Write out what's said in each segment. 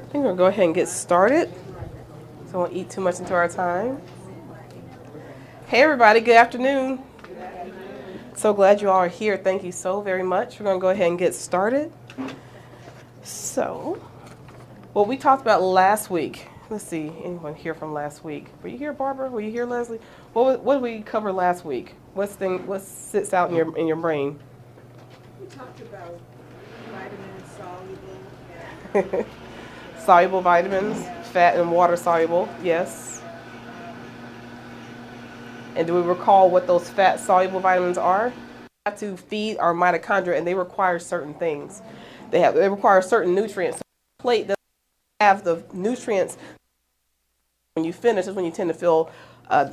I think we're going to go ahead and get started. So I won't eat too much into our time. Hey everybody, good afternoon. So glad you all are here. Thank you so very much. We're going to go ahead and get started. So, what we talked about last week. Let's see, anyone here from last week? Were you here, Barbara? Were you here, Leslie? What did we cover last week? What sits out in your brain? We talked about vitamin soluble. Soluble vitamins, fat and water soluble, yes. And do we recall what those fat soluble vitamins are? We have to feed our mitochondria, and they require certain things. They require certain nutrients. So the plate doesn't have the nutrients. When you finish is when you tend to feel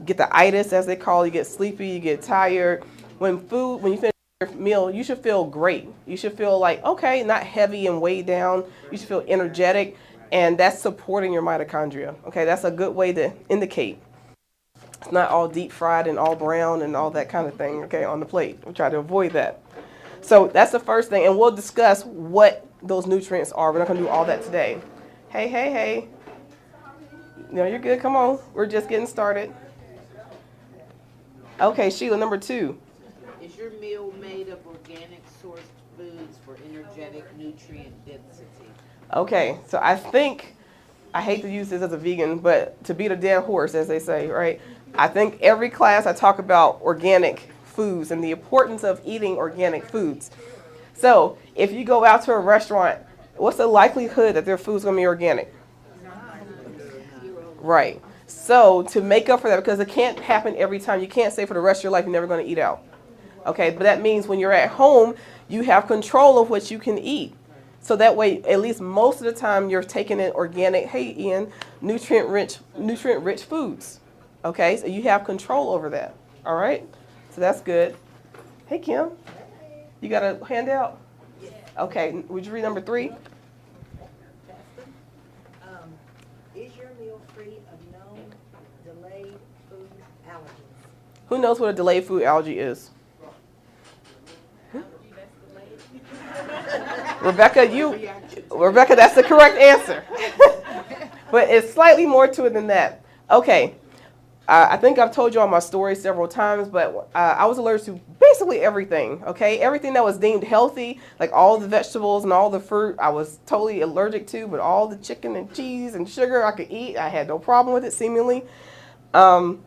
get the itis, as they call it. You get sleepy, you get tired. When you finish your meal, you should feel great. You should feel like, okay, not heavy and weighed down. You should feel energetic, and that's supporting your mitochondria. Okay, that's a good way to indicate. It's not all deep fried and all brown and all that kind of thing, okay, on the plate. We try to avoid that. So that's the first thing, and we'll discuss what those nutrients are. We're not going to do all that today. Hey. No, you're good. Come on. We're just getting started. Okay, Sheila, number 2. Is your meal made of organic sourced foods for energetic nutrient density? Okay, so I hate to use this as a vegan, but to beat a dead horse, as they say, right? I think every class I talk about organic foods and the importance of eating organic foods. So if you go out to a restaurant, what's the likelihood that their food's going to be organic? Right. So to make up for that, because it can't happen every time, you can't say for the rest of your life you're never going to eat out. Okay, but that means when you're at home, you have control of what you can eat. So that way, at least most of the time, you're taking in organic, hey Ian, nutrient-rich foods. Okay, so you have control over that. All right, so that's good. Hey Kim, you got a handout? Okay, would you read number 3? Is your meal free of known delayed food allergens? Who knows what a delayed food allergy is? Rebecca, that's the correct answer. But it's slightly more to it than that. Okay, I think I've told you all my story several times, but I was allergic to basically everything, okay? Everything that was deemed healthy, like all the vegetables and all the fruit, I was totally allergic to, but all the chicken and cheese and sugar I could eat, I had no problem with it, seemingly. And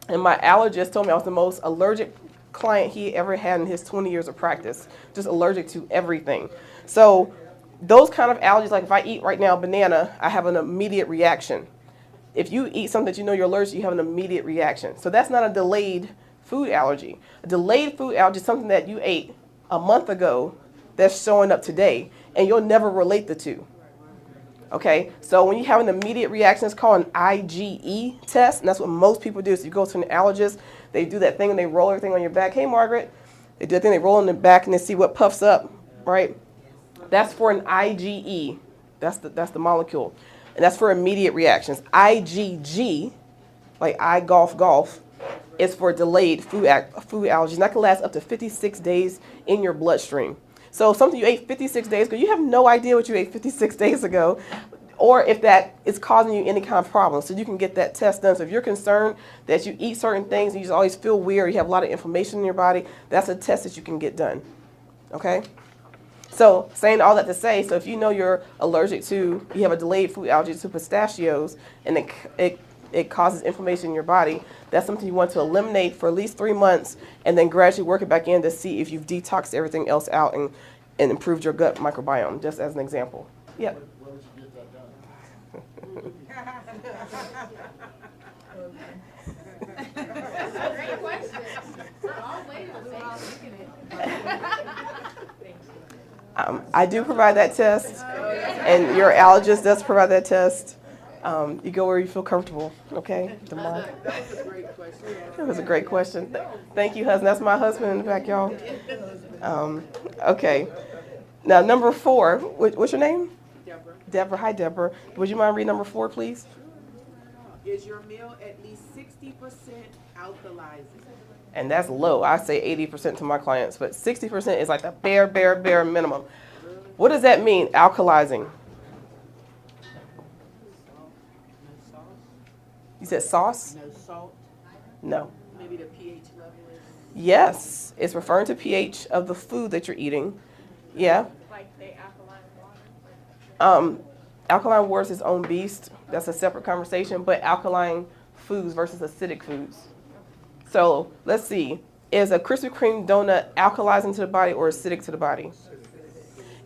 my allergist told me I was the most allergic client he ever had in his 20 years of practice, just allergic to everything. So those kind of allergies, like if I eat right now banana, I have an immediate reaction. If you eat something that you know you're allergic to, you have an immediate reaction. So that's not a delayed food allergy. A delayed food allergy is something that you ate a month ago that's showing up today, and you'll never relate the two. Okay, so when you have an immediate reaction, it's called an IgE test, and that's what most people do. So you go to an allergist, they do that thing and they roll everything on your back. Hey, Margaret. They do that thing, they roll on the back and they see what puffs up, right? That's for an IgE. That's the molecule. And that's for immediate reactions. IgG, like I golf, is for delayed food allergies. And that can last up to 56 days in your bloodstream. So something you ate 56 days ago, you have no idea what you ate 56 days ago, or if that is causing you any kind of problem. So you can get that test done. So if you're concerned that you eat certain things and you just always feel weird, you have a lot of inflammation in your body, that's a test that you can get done. Okay? So saying all that to say, so if you know you have a delayed food allergy to pistachios, and it causes inflammation in your body, that's something you want to eliminate for at least 3 months, and then gradually work it back in to see if you've detoxed everything else out and improved your gut microbiome, just as an example. Yep. Where would you get that done? Great question. We're all waiting on it. I do provide that test, and your allergist does provide that test. You go where you feel comfortable, okay? That was a great question. That was a great question. Thank you, husband. That's my husband in the back, y'all. Okay. Now, number 4. What's your name? Deborah. Deborah. Hi, Deborah. Would you mind reading number 4, please? Is your meal at least 60% alkalizing? And that's low. I say 80% to my clients, but 60% is like the bare minimum. What does that mean, alkalizing? You said sauce? No salt? No. Maybe the pH level is? Yes, it's referring to pH of the food that you're eating. Yeah. Like they alkaline water. Alkaline water is its own beast. That's a separate conversation. But alkaline foods versus acidic foods. So let's see. Is a Krispy Kreme donut alkalizing to the body or acidic to the body?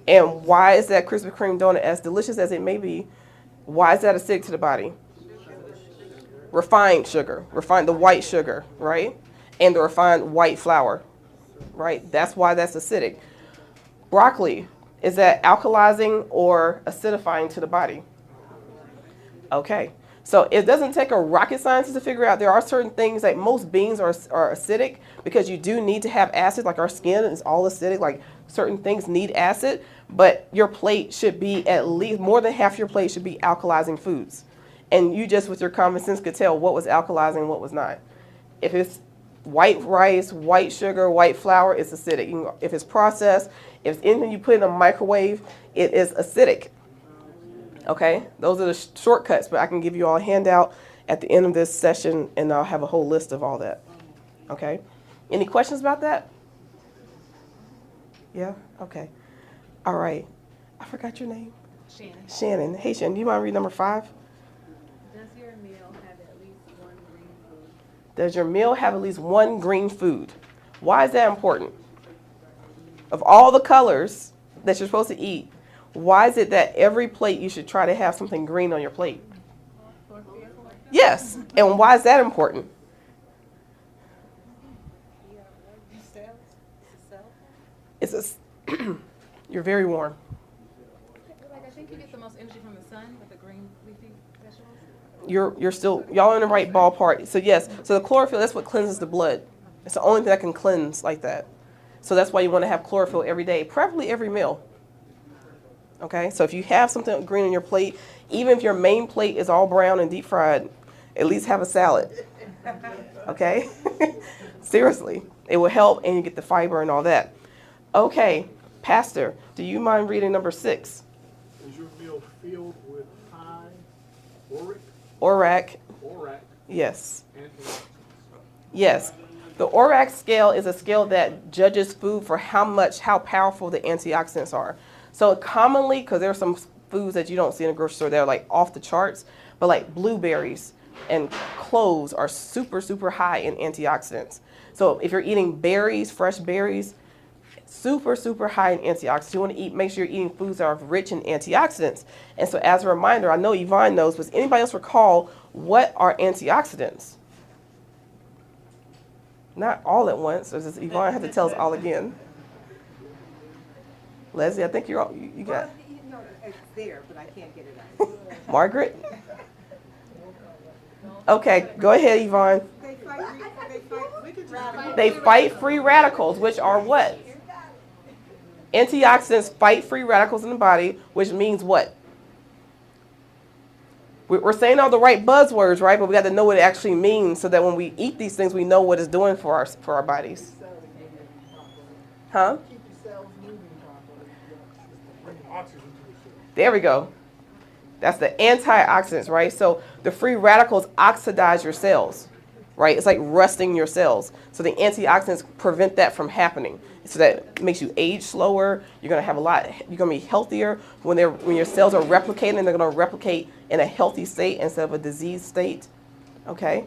And why is that Krispy Kreme donut, as delicious as it may be, why is that acidic to the body? Refined sugar, the white sugar, right? And the refined white flour, right? That's why that's acidic. Broccoli, is that alkalizing or acidifying to the body? Okay. So it doesn't take a rocket scientist to figure out. There are certain things like most beans are acidic because you do need to have acid, like our skin is all acidic, like certain things need acid, but your plate should be at least, more than half your plate should be alkalizing foods. And you just with your common sense could tell what was alkalizing and what was not. If it's white rice, white sugar, white flour, it's acidic. If it's processed, if it's anything you put in a microwave, it is acidic. Okay, those are the shortcuts, but I can give you all a handout at the end of this session, and I'll have a whole list of all that. Okay, any questions about that? Yeah, okay. All right, I forgot your name. Shannon. Shannon. Hey, Shannon, do you mind reading number 5? Does your meal have at least one green food? Does your meal have at least one green food? Why is that important? Of all the colors that you're supposed to eat, why is it that every plate you should try to have something green on your plate? Yes, and why is that important? It's a, you're very warm. Like I think you get the most energy from the sun with the green leafy vegetables. You're still, y'all in the right ballpark. So yes, so the chlorophyll, that's what cleanses the blood. It's the only thing that can cleanse like that. So that's why you want to have chlorophyll every day, preferably every meal. Okay, so if you have something green on your plate, even if your main plate is all brown and deep fried, at least have a salad. Okay? Seriously, it will help and you get the fiber and all that. Okay, Pastor, do you mind reading number 6? Is your meal filled with high ORAC. Yes. antioxidants? Yes. The ORAC scale is a scale that judges food for how powerful the antioxidants are. So commonly, because there are some foods that you don't see in a grocery store that are like off the charts, but like blueberries and cloves are super, super high in antioxidants. So if you're eating berries, fresh berries, super, super high in antioxidants. You want to make sure you're eating foods that are rich in antioxidants. And so as a reminder, I know Yvonne knows, but does anybody else recall what are antioxidants? Not all at once, or does Yvonne have to tell us all again? Leslie, I think you got No, it's there, but I can't get it out. Margaret? Okay, go ahead, Yvonne. They fight free radicals, which are what? Antioxidants fight free radicals in the body, which means what? We're saying all the right buzzwords, right? But we got to know what it actually means so that when we eat these things, we know what it's doing for our bodies. Huh? Keep your cells moving properly. Bring oxygen to the cell. There we go. That's the antioxidants, right? So the free radicals oxidize your cells, right? It's like rusting your cells. So the antioxidants prevent that from happening. So that makes you age slower. You're gonna be healthier when your cells are replicating. They're gonna replicate in a healthy state instead of a diseased state. Okay.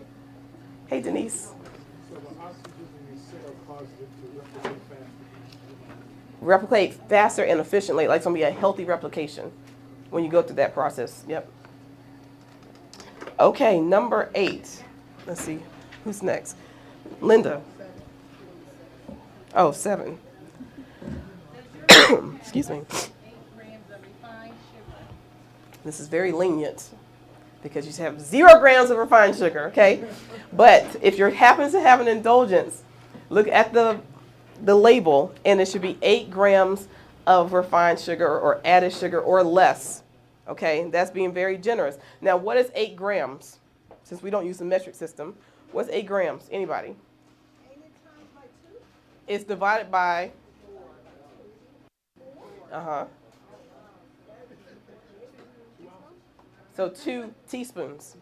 Hey, Denise. So the oxygen in your cell causes it to replicate faster. Replicate faster and efficiently. Like it's gonna be a healthy replication when you go through that process. Yep. Okay, number 8. Let's see, who's next? Linda. Oh, 7. Excuse me. 8 grams of refined sugar. This is very lenient because you have 0 grams of refined sugar, okay? But if you happen to have an indulgence, look at the label, and it should be 8 grams of refined sugar or added sugar or less, okay? That's being very generous. Now, what is 8 grams? Since we don't use the metric system, what's 8 grams? Anybody? It's divided by, so 2 teaspoons.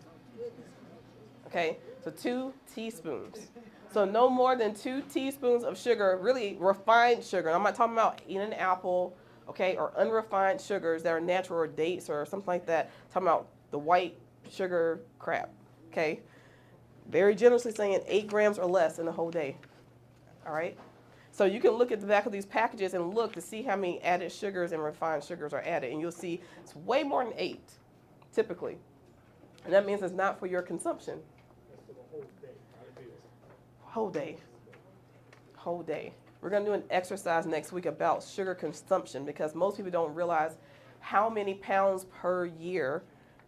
Okay, so 2 teaspoons. So no more than 2 teaspoons of sugar, really refined sugar. I'm not talking about eating an apple, okay, or unrefined sugars that are natural or dates or something like that. I'm talking about the white sugar crap, okay? Very generously saying 8 grams or less in a whole day, all right? So you can look at the back of these packages and look to see how many added sugars and refined sugars are added, and you'll see it's way more than 8, typically. And that means it's not for your consumption. That's for the whole day, not a meal. Whole day. Whole day. We're going to do an exercise next week about sugar consumption because most people don't realize how many pounds per year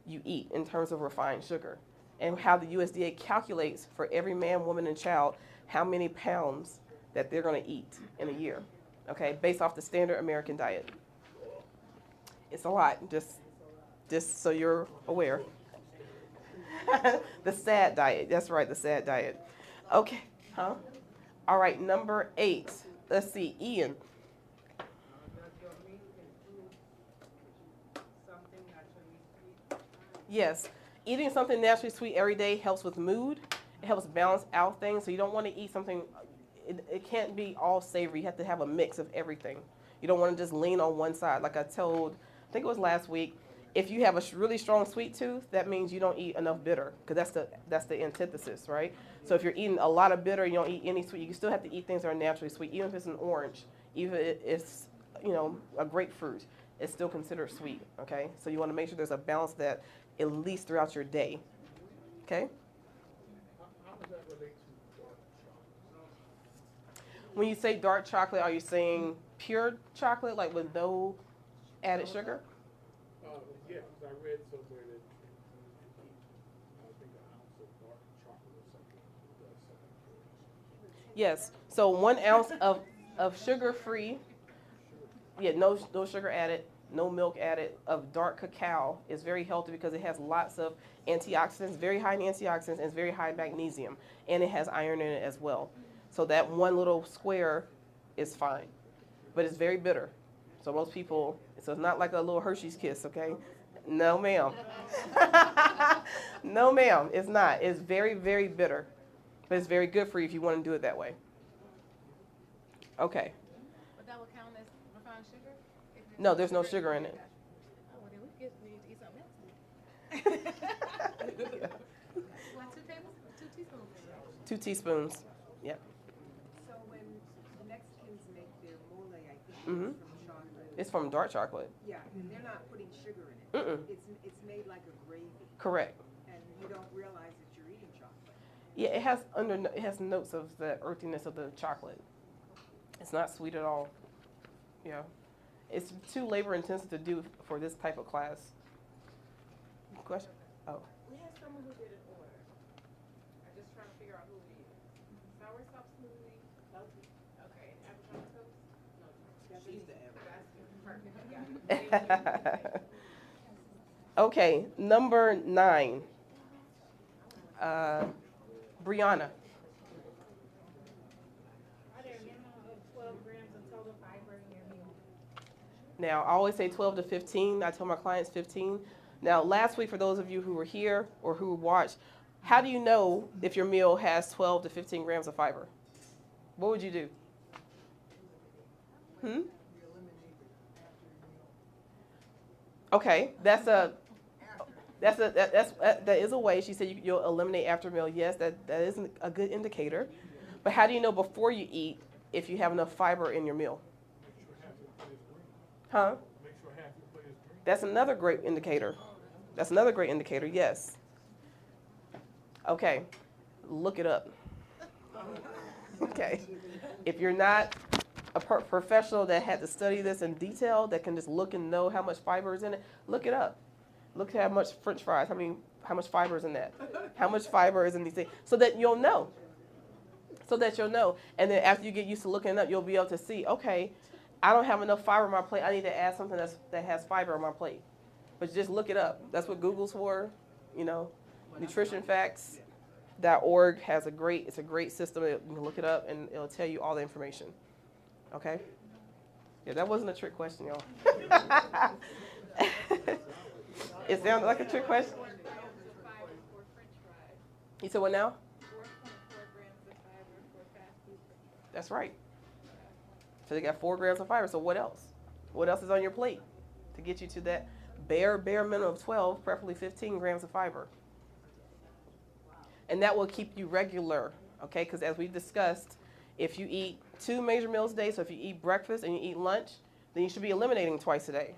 you eat in terms of refined sugar and how the USDA calculates for every man, woman, and child how many pounds that they're going to eat in a year, okay, based off the standard American diet. It's a lot, just so you're aware. The SAD diet, that's right, the SAD diet. Okay, huh? All right, number 8. Let's see, Ian. Yes, eating something naturally sweet every day helps with mood. It helps balance out things. So you don't want to eat something, it can't be all savory. You have to have a mix of everything. You don't want to just lean on one side. Like I think it was last week, if you have a really strong sweet tooth, that means you don't eat enough bitter, because that's the antithesis, right? So if you're eating a lot of bitter, you don't eat any sweet, you still have to eat things that are naturally sweet. Even if it's an orange, even if it's, a grapefruit, it's still considered sweet, okay? So you want to make sure there's a balance of that at least throughout your day, okay? How does that relate to dark chocolate? When you say dark chocolate, are you saying pure chocolate, like with no added sugar? Yeah, because I read somewhere that you can eat, I think, an ounce of dark chocolate or something. Yes. So 1 ounce of sugar-free, no sugar added, no milk added, of dark cacao is very healthy because it has lots of antioxidants, very high in antioxidants, and it's very high in magnesium, and it has iron in it as well. So that one little square is fine, but it's very bitter. So most people, so it's not like a little Hershey's Kiss, okay? No, ma'am. No, ma'am, it's not. It's very, very bitter, but it's very good for you if you want to do it that way. Okay. But that would count as refined sugar? No, there's no sugar in it. Oh, well, then we need to eat something else. Well, 2 teaspoons. 2 teaspoons. Yep. So when the Mexicans make their mole, I think Mhm. it's from chocolate. It's from dark chocolate. Yeah, and they're not putting sugar in it. Mm-mm. It's made like a gravy, Correct. and you don't realize that you're eating chocolate. Yeah, it has notes of the earthiness of the chocolate. It's not sweet at all. Yeah. It's too labor intensive to do for this type of class. Question? Oh. We had someone who did an order. I'm just trying to figure out who it is. Soursop smoothie. Okay, and avocado toast? No. She's the ever. That's perfect. Got it. Okay, number 9. Brianna. Are there a minimum of 12 grams of total fiber in your meal? Now, I always say 12 to 15. I tell my clients 15. Now, last week, for those of you who were here or who watched, how do you know if your meal has 12 to 15 grams of fiber? What would you do? Okay, that is a way. She said you'll eliminate after meal. Yes, that is a good indicator. But how do you know before you eat if you have enough fiber in your meal? Make sure half your plate is green. Huh? Make sure half your plate is green. That's another great indicator. That's another great indicator, yes. Okay, look it up. Okay. If you're not a professional that had to study this in detail, that can just look and know how much fiber is in it, look it up. Look at how much French fries, how much fiber is in that. How much fiber is in these things, so that you'll know. So that you'll know. And then after you get used to looking it up, you'll be able to see, okay, I don't have enough fiber on my plate. I need to add something that has fiber on my plate. But just look it up. That's what Google's for, nutritionfacts.org has it's a great system. You can look it up and it'll tell you all the information. Okay? Yeah, that wasn't a trick question, y'all. It sounded like a trick question. You said what now? 4.4 grams of fiber for fast food. That's right. So they got 4 grams of fiber. So what else? What else is on your plate to get you to that bare minimum of 12, preferably 15 grams of fiber? And that will keep you regular, okay? Because as we discussed, if you eat 2 major meals a day, so if you eat breakfast and you eat lunch, then you should be eliminating twice a day.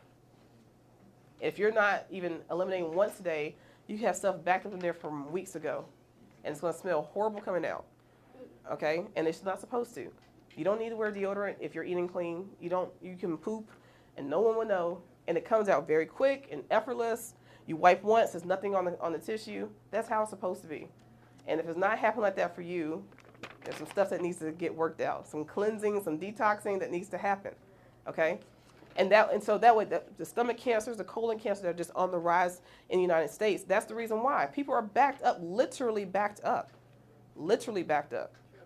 If you're not even eliminating once a day, you have stuff backed up in there from weeks ago, and it's going to smell horrible coming out, okay? And it's not supposed to. You don't need to wear deodorant if you're eating clean. You can poop, and no one will know, and it comes out very quick and effortless. You wipe once, there's nothing on the tissue. That's how it's supposed to be. And if it's not happening like that for you, there's some stuff that needs to get worked out, some cleansing, some detoxing that needs to happen, okay? And so that way, the stomach cancers, the colon cancers that are just on the rise in the United States, that's the reason why. People are backed up, literally backed up.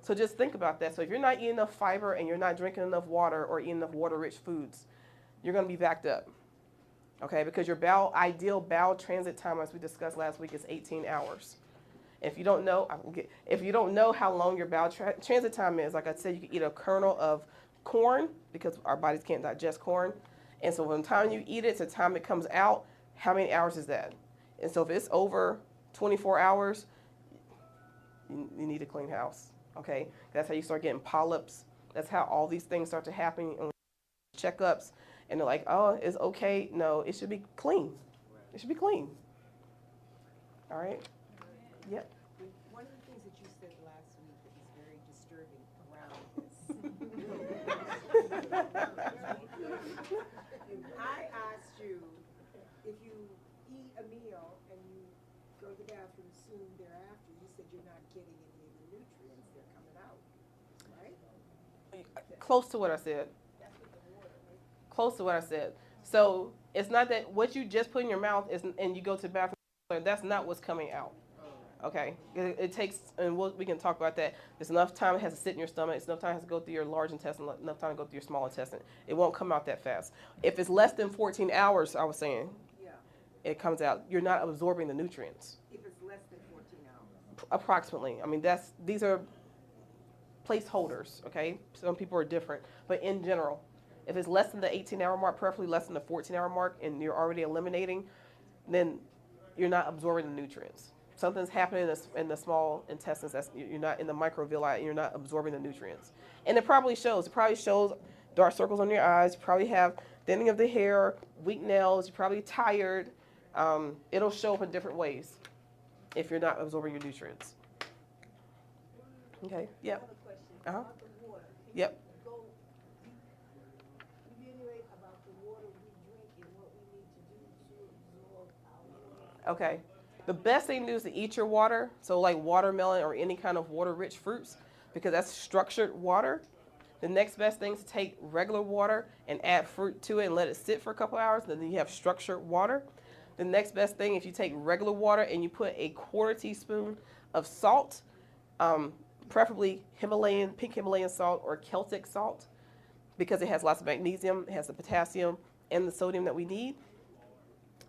So just think about that. So if you're not eating enough fiber and you're not drinking enough water or eating enough water-rich foods, you're going to be backed up, okay? Because your ideal bowel transit time, as we discussed last week, is 18 hours. If you don't know how long your bowel transit time is, like I said, you can eat a kernel of corn because our bodies can't digest corn. And so from the time you eat it to the time it comes out, how many hours is that? And so if it's over 24 hours, you need a clean house, okay? That's how you start getting polyps. That's how all these things start to happen in checkups. And they're like, oh, it's okay. No, it should be clean. It should be clean. All right? Yep. One of the things that you said last week that was very disturbing around this. I asked you if you eat a meal and you go to the bathroom soon thereafter, you said you're not getting any of the nutrients that are coming out, right? Close to what I said. Close to what I said. So it's not that what you just put in your mouth and you go to the bathroom, that's not what's coming out. Okay, it takes, and we can talk about that. There's enough time it has to sit in your stomach. It's enough time it has to go through your large intestine, enough time to go through your small intestine. It won't come out that fast. If it's less than 14 hours, I was saying, Yeah. it comes out. You're not absorbing the nutrients. If it's less than 14 hours. Approximately. I mean, these are placeholders, okay? Some people are different. But in general, if it's less than the 18-hour mark, preferably less than the 14-hour mark, and you're already eliminating, then you're not absorbing the nutrients. Something's happening in the small intestines. You're not in the microvilli, and you're not absorbing the nutrients. And it probably shows. It probably shows dark circles on your eyes. You probably have thinning of the hair, weak nails. You're probably tired. It'll show up in different ways if you're not absorbing your nutrients. Okay. Yep. Another question Uh-huh. about the water. Can Yep. you go reiterate about the water we drink and what we need to do to absorb our water? Okay. The best thing to do is to eat your water, so like watermelon or any kind of water-rich fruits, because that's structured water. The next best thing is to take regular water and add fruit to it and let it sit for a couple hours, then you have structured water. The next best thing, if you take regular water and you put a 1/4 teaspoon of salt, preferably pink Himalayan salt or Celtic salt, because it has lots of magnesium, it has the potassium and the sodium that we need.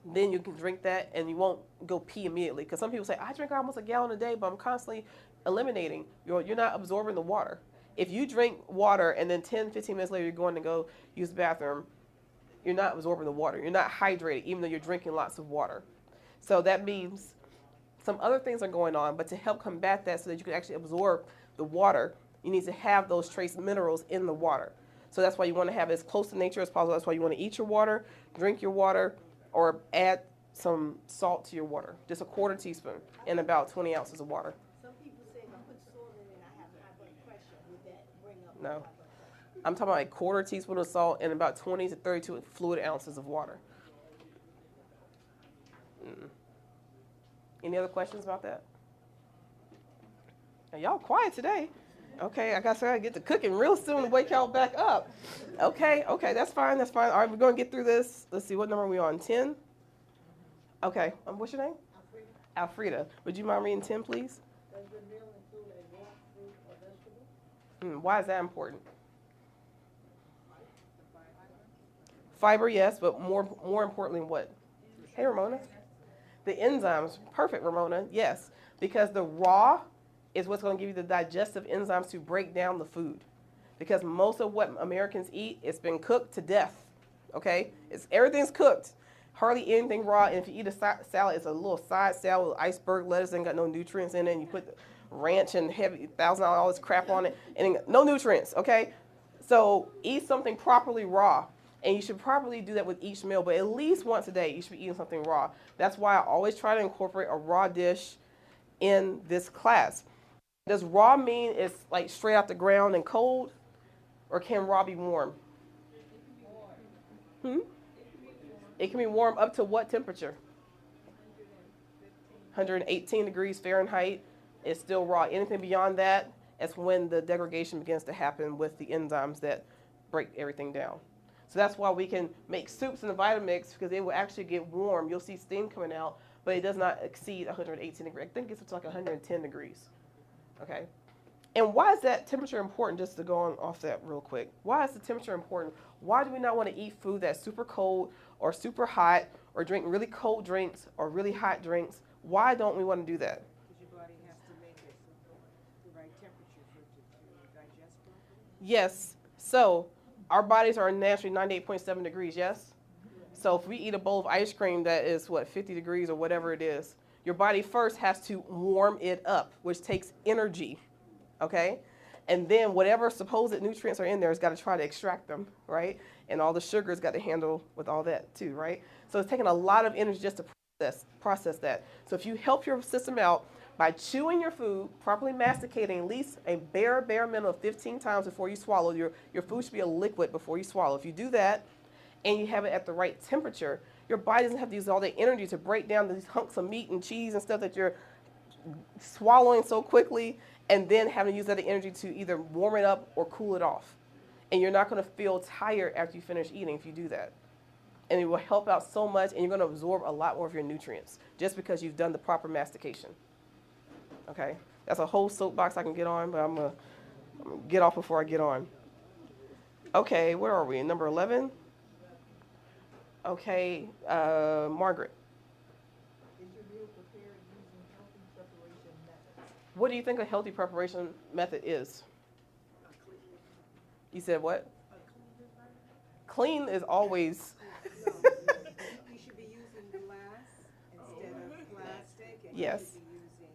Then you can drink that and you won't go pee immediately. Because some people say, I drink almost a gallon a day, but I'm constantly eliminating. You're not absorbing the water. If you drink water and then 10, 15 minutes later you're going to go use the bathroom, you're not absorbing the water. You're not hydrated, even though you're drinking lots of water. So that means some other things are going on, but to help combat that so that you can actually absorb the water, you need to have those trace minerals in the water. So that's why you want to have it as close to nature as possible. That's why you want to eat your water, drink your water, or add some salt to your water, just a 1/4 teaspoon in about 20 ounces of water. Some people say if I put salt in it, I have high blood pressure. Would that bring up No. high blood pressure? I'm talking about a 1/4 teaspoon of salt and about 20 to 32 fluid ounces of water. Any other questions about that? Are y'all quiet today? Okay, I gotta get to cooking real soon to wake y'all back up. Okay, that's fine. All right, we're gonna get through this. Let's see, what number are we on? 10? Okay, what's your name? Alfreda. Would you mind reading 10, please? Does the meal include a raw fruit or vegetable? Why is that important? Fiber, yes, but more importantly, what? Hey, Ramona. The enzymes, perfect, Ramona, yes. Because the raw is what's going to give you the digestive enzymes to break down the food. Because most of what Americans eat, it's been cooked to death, okay? Everything's cooked. Hardly anything raw, and if you eat a salad, it's a little side salad with iceberg lettuce, ain't got no nutrients in it, and you put ranch and heavy $1,000 all this crap on it, and no nutrients, okay? So eat something properly raw, and you should probably do that with each meal, but at least once a day, you should be eating something raw. That's why I always try to incorporate a raw dish in this class. Does raw mean it's like straight out the ground and cold, or can raw be warm? It can be warm up to what temperature? 118 degrees Fahrenheit is still raw. Anything beyond that, it's when the degradation begins to happen with the enzymes that break everything down. So that's why we can make soups in the Vitamix, because it will actually get warm. You'll see steam coming out, but it does not exceed 118 degrees. I think it's like 110 degrees. Okay. And why is that temperature important, just to go on off that real quick? Why is the temperature important? Why do we not want to eat food that's super cold or super hot, or drink really cold drinks or really hot drinks? Why don't we want to do that? Because your body has to make it the right temperature for it to digest properly. Yes. So our bodies are naturally 98.7 degrees, yes? So if we eat a bowl of ice cream that is, 50 degrees or whatever it is, your body first has to warm it up, which takes energy, okay? And then whatever supposed nutrients are in there has got to try to extract them, right? And all the sugar's got to handle with all that too, right? So it's taking a lot of energy just to process that. So if you help your system out by chewing your food, properly masticating at least a bare minimum of 15 times before you swallow, your food should be a liquid before you swallow. If you do that and you have it at the right temperature, your body doesn't have to use all the energy to break down these hunks of meat and cheese and stuff that you're swallowing so quickly, and then having to use that energy to either warm it up or cool it off. And you're not going to feel tired after you finish eating if you do that. And it will help out so much, and you're going to absorb a lot more of your nutrients just because you've done the proper mastication. Okay? That's a whole soapbox I can get on, but I'm going to get off before I get on. Okay, where are we? Number 11? Okay, Margaret. Is your meal prepared using healthy preparation methods? What do you think a healthy preparation method is? You said what? Clean is always. No, you should be using glass instead of plastic, and Yes. you should be using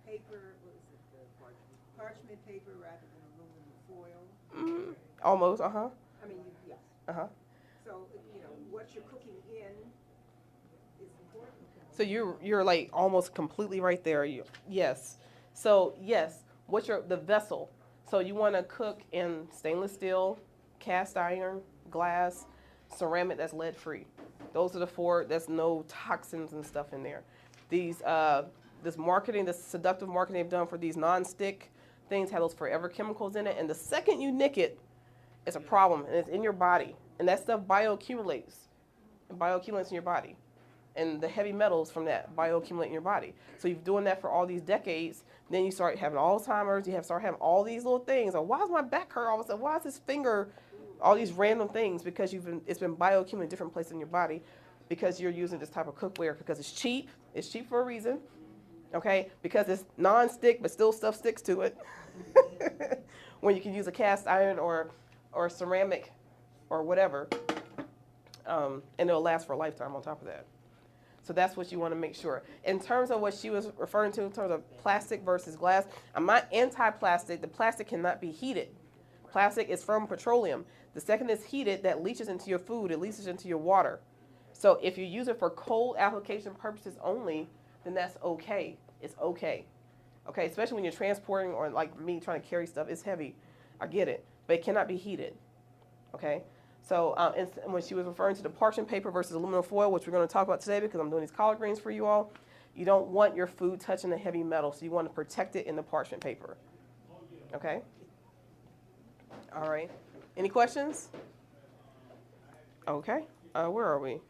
paper, what is it, the parchment paper rather than aluminum foil. Almost, I mean, yes. Uh-huh. So, what you're cooking in is important. So you're like almost completely right there. Yes. So yes, what's the vessel? So you want to cook in stainless steel, cast iron, glass, ceramic that's lead free. Those are the 4. There's no toxins and stuff in there. These this seductive marketing they've done for these non-stick things have those forever chemicals in it, and the second you nick it, it's a problem, and it's in your body, and that stuff bioaccumulates in your body. And the heavy metals from that bioaccumulate in your body. So you've doing that for all these decades. Then you start having Alzheimer's. You start having all these little things. Or why is my back hurt all of a sudden? Why is this finger? All these random things because it's been bioaccumulating in different places in your body because you're using this type of cookware because it's cheap. It's cheap for a reason. Okay, because it's non-stick but still stuff sticks to it. When you can use a cast iron or ceramic or whatever, and it'll last for a lifetime on top of that. So that's what you want to make sure. In terms of what she was referring to in terms of plastic versus glass, I'm not anti-plastic. The plastic cannot be heated. Plastic is from petroleum. The second it's heated, that leaches into your food. It leaches into your water. So if you use it for cold application purposes only, then that's okay. It's okay. Okay, especially when you're transporting or like me trying to carry stuff. It's heavy. I get it. But it cannot be heated. Okay? So and when she was referring to the parchment paper versus aluminum foil, which we're going to talk about today because I'm doing these collard greens for you all, you don't want your food touching the heavy metal, so you want to protect it in the parchment paper. Okay? All right. Any questions? Okay. Where are we?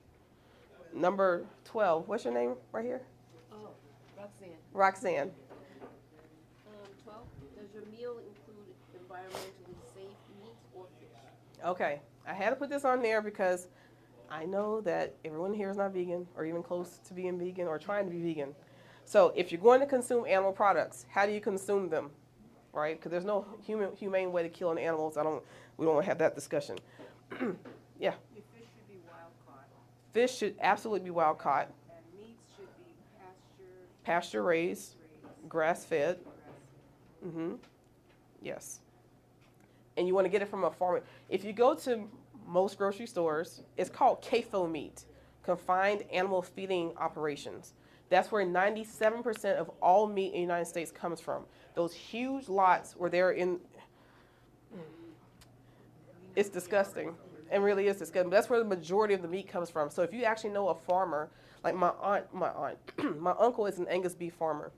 Number 12. What's your name right here? Oh, Roxanne. Roxanne. 12. Does your meal include environmentally safe meat or fish? Okay. I had to put this on there because I know that everyone here is not vegan or even close to being vegan or trying to be vegan. So if you're going to consume animal products, how do you consume them, right? Because there's no humane way to kill an animal. So we don't have that discussion. Yeah. Your fish should be wild caught, Fish should absolutely be wild caught, and meats should be pasture raised, grass fed. grass. Yes. And you want to get it from a farmer. If you go to most grocery stores, it's called CAFO meat, confined animal feeding operations. That's where 97% of all meat in the United States comes from. Those huge lots where they're in, it's disgusting. It really is disgusting. But that's where the majority of the meat comes from. So if you actually know a farmer, like my uncle is an Angus beef farmer.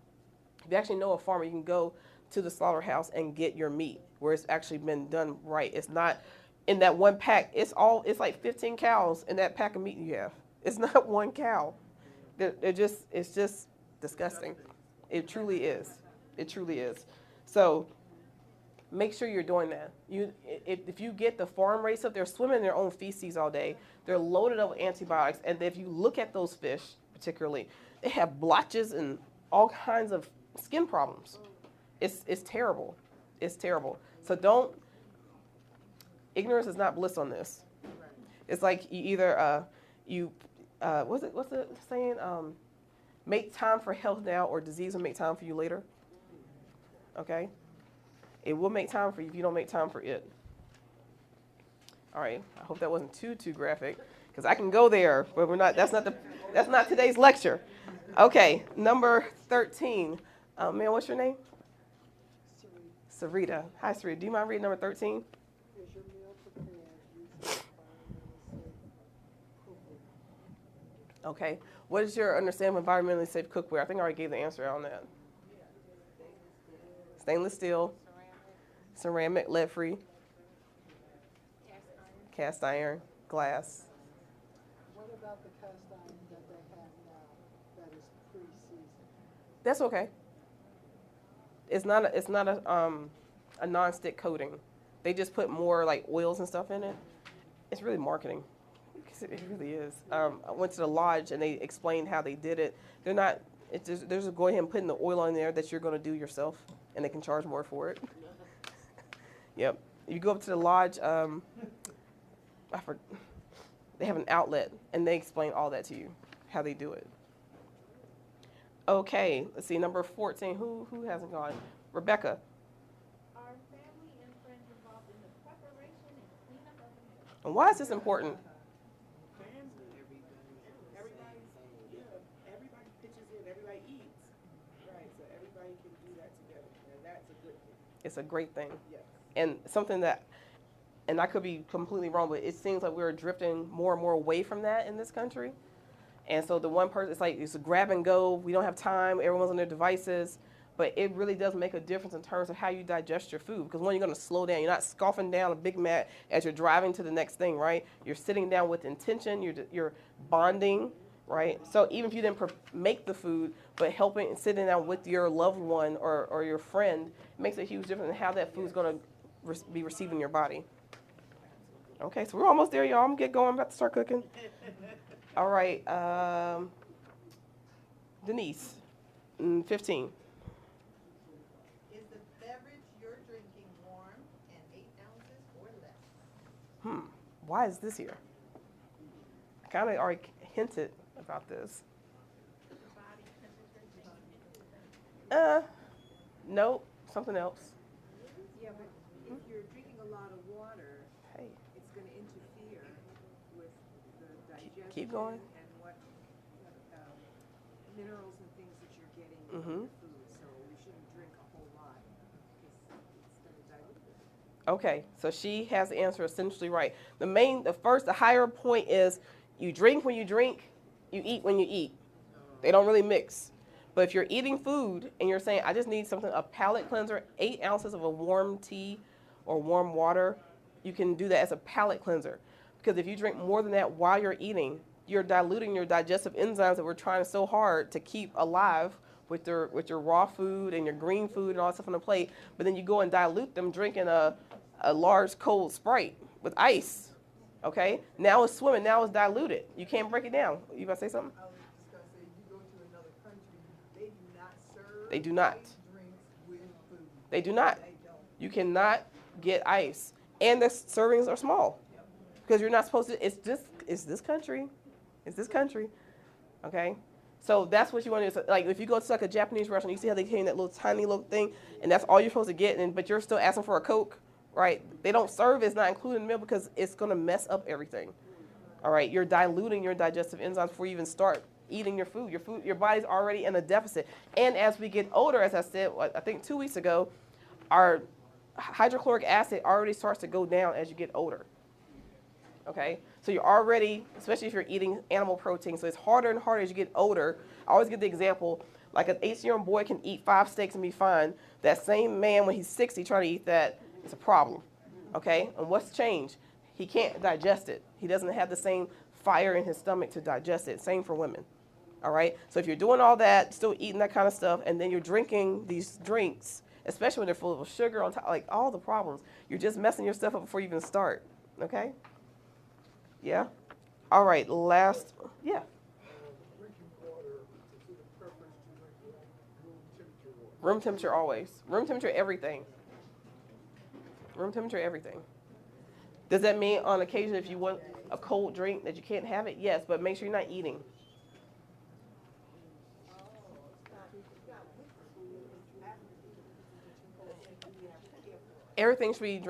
If you actually know a farmer, you can go to the slaughterhouse and get your meat where it's actually been done right. It's not in that one pack. It's like 15 cows in that pack of meat you have. It's not one cow. It's just disgusting. It truly is. It truly is. So make sure you're doing that. If you get the farm raised stuff, they're swimming in their own feces all day. They're loaded up with antibiotics. And if you look at those fish, particularly, they have blotches and all kinds of skin problems. It's terrible. It's terrible. So ignorance is not bliss on this. It's like you either, what's the saying? Make time for health now or disease will make time for you later. Okay? It will make time for you if you don't make time for it. All right. I hope that wasn't too graphic because I can go there, but that's not today's lecture. Okay. Number 13. Ma'am, what's your name? Sarita. Hi, Sarita. Do you mind reading number 13? Is your meal prepared using environmentally safe cookware? Okay. What is your understanding of environmentally safe cookware? I think I already gave the answer on that. Stainless steel, ceramic, lead-free, cast iron, glass. What about the cast iron that they have now that is pre-seasoned? That's okay. It's not a non-stick coating. They just put more like oils and stuff in it. It's really marketing. It really is. I went to the lodge and they explained how they did it. They're just go ahead and putting the oil on there that you're going to do yourself, and they can charge more for it. Yep. You go up to the lodge. They have an outlet, and they explain all that to you, how they do it. Okay, let's see, number 14. Who hasn't gone? Rebecca. Are family and friends involved in the preparation and cleanup of the meal? And why is this important? Everybody pitches in, everybody eats. Right, so everybody can do that together, and that's a good thing. It's a great thing. Yes. And something that, and I could be completely wrong, but it seems like we're drifting more and more away from that in this country. And so the one person, it's a grab and go. We don't have time. Everyone's on their devices. But it really does make a difference in terms of how you digest your food. Because when you're going to slow down, you're not scoffing down a Big Mac as you're driving to the next thing, right? You're sitting down with intention. You're bonding, right? So even if you didn't make the food, but helping and sitting down with your loved one or your friend makes a huge difference in how that food's going to be received in your body. Okay, so we're almost there, y'all. I'm going to get going. I'm about to start cooking. All right, Denise, 15. Is the beverage you're drinking warm and 8 ounces or less? Why is this here? I kind of already hinted about this. Nope, something else. Yeah, but if you're drinking a lot of water, Hey, it's going to interfere with the digestion keep going. and what minerals and things that you're getting Mhm. from the food. So you shouldn't drink a whole lot because it's going to dilute it. Okay, so she has the answer essentially right. The higher point is you drink when you drink, you eat when you eat. They don't really mix. But if you're eating food and you're saying, I just need something, a palate cleanser, 8 ounces of a warm tea or warm water, you can do that as a palate cleanser. Because if you drink more than that while you're eating, you're diluting your digestive enzymes that we're trying so hard to keep alive with your raw food and your green food and all that stuff on the plate. But then you go and dilute them drinking a large cold Sprite with ice. Okay, now it's swimming, now it's diluted. You can't break it down. You about to say something? I was just gonna say, you go to another country, they do not serve. They do not. Ice drinks with food. They do not. They don't. You cannot get ice, and the servings are small because you're not supposed to. It's this country, okay. So that's what you want to do. Like if you go to like a Japanese restaurant, you see how they came in that little tiny little thing, and that's all you're supposed to get, but you're still asking for a Coke, right? They don't serve it's not included in the meal because it's gonna mess up everything. All right, you're diluting your digestive enzymes before you even start eating your food. Your body's already in a deficit, and as we get older, as I said, I think 2 weeks ago, our hydrochloric acid already starts to go down as you get older. Okay, so you're already, especially if you're eating animal protein, so it's harder and harder as you get older. I always give the example, like an 18-year-old boy can eat 5 steaks and be fine. That same man, when he's 60, trying to eat that, it's a problem. Okay, and what's changed? He can't digest it. He doesn't have the same fire in his stomach to digest it. Same for women. All right, so if you're doing all that, still eating that kind of stuff, and then you're drinking these drinks, especially when they're full of sugar on top, like all the problems, you're just messing your stuff up before you even start. Okay? Yeah? All right, last, yeah. Drinking water, is it a preference to drink room temperature water? Room temperature always. Room temperature everything. Room temperature everything. Does that mean on occasion if you want a cold drink that you can't have it? Yes, but make sure you're not eating. Everything should be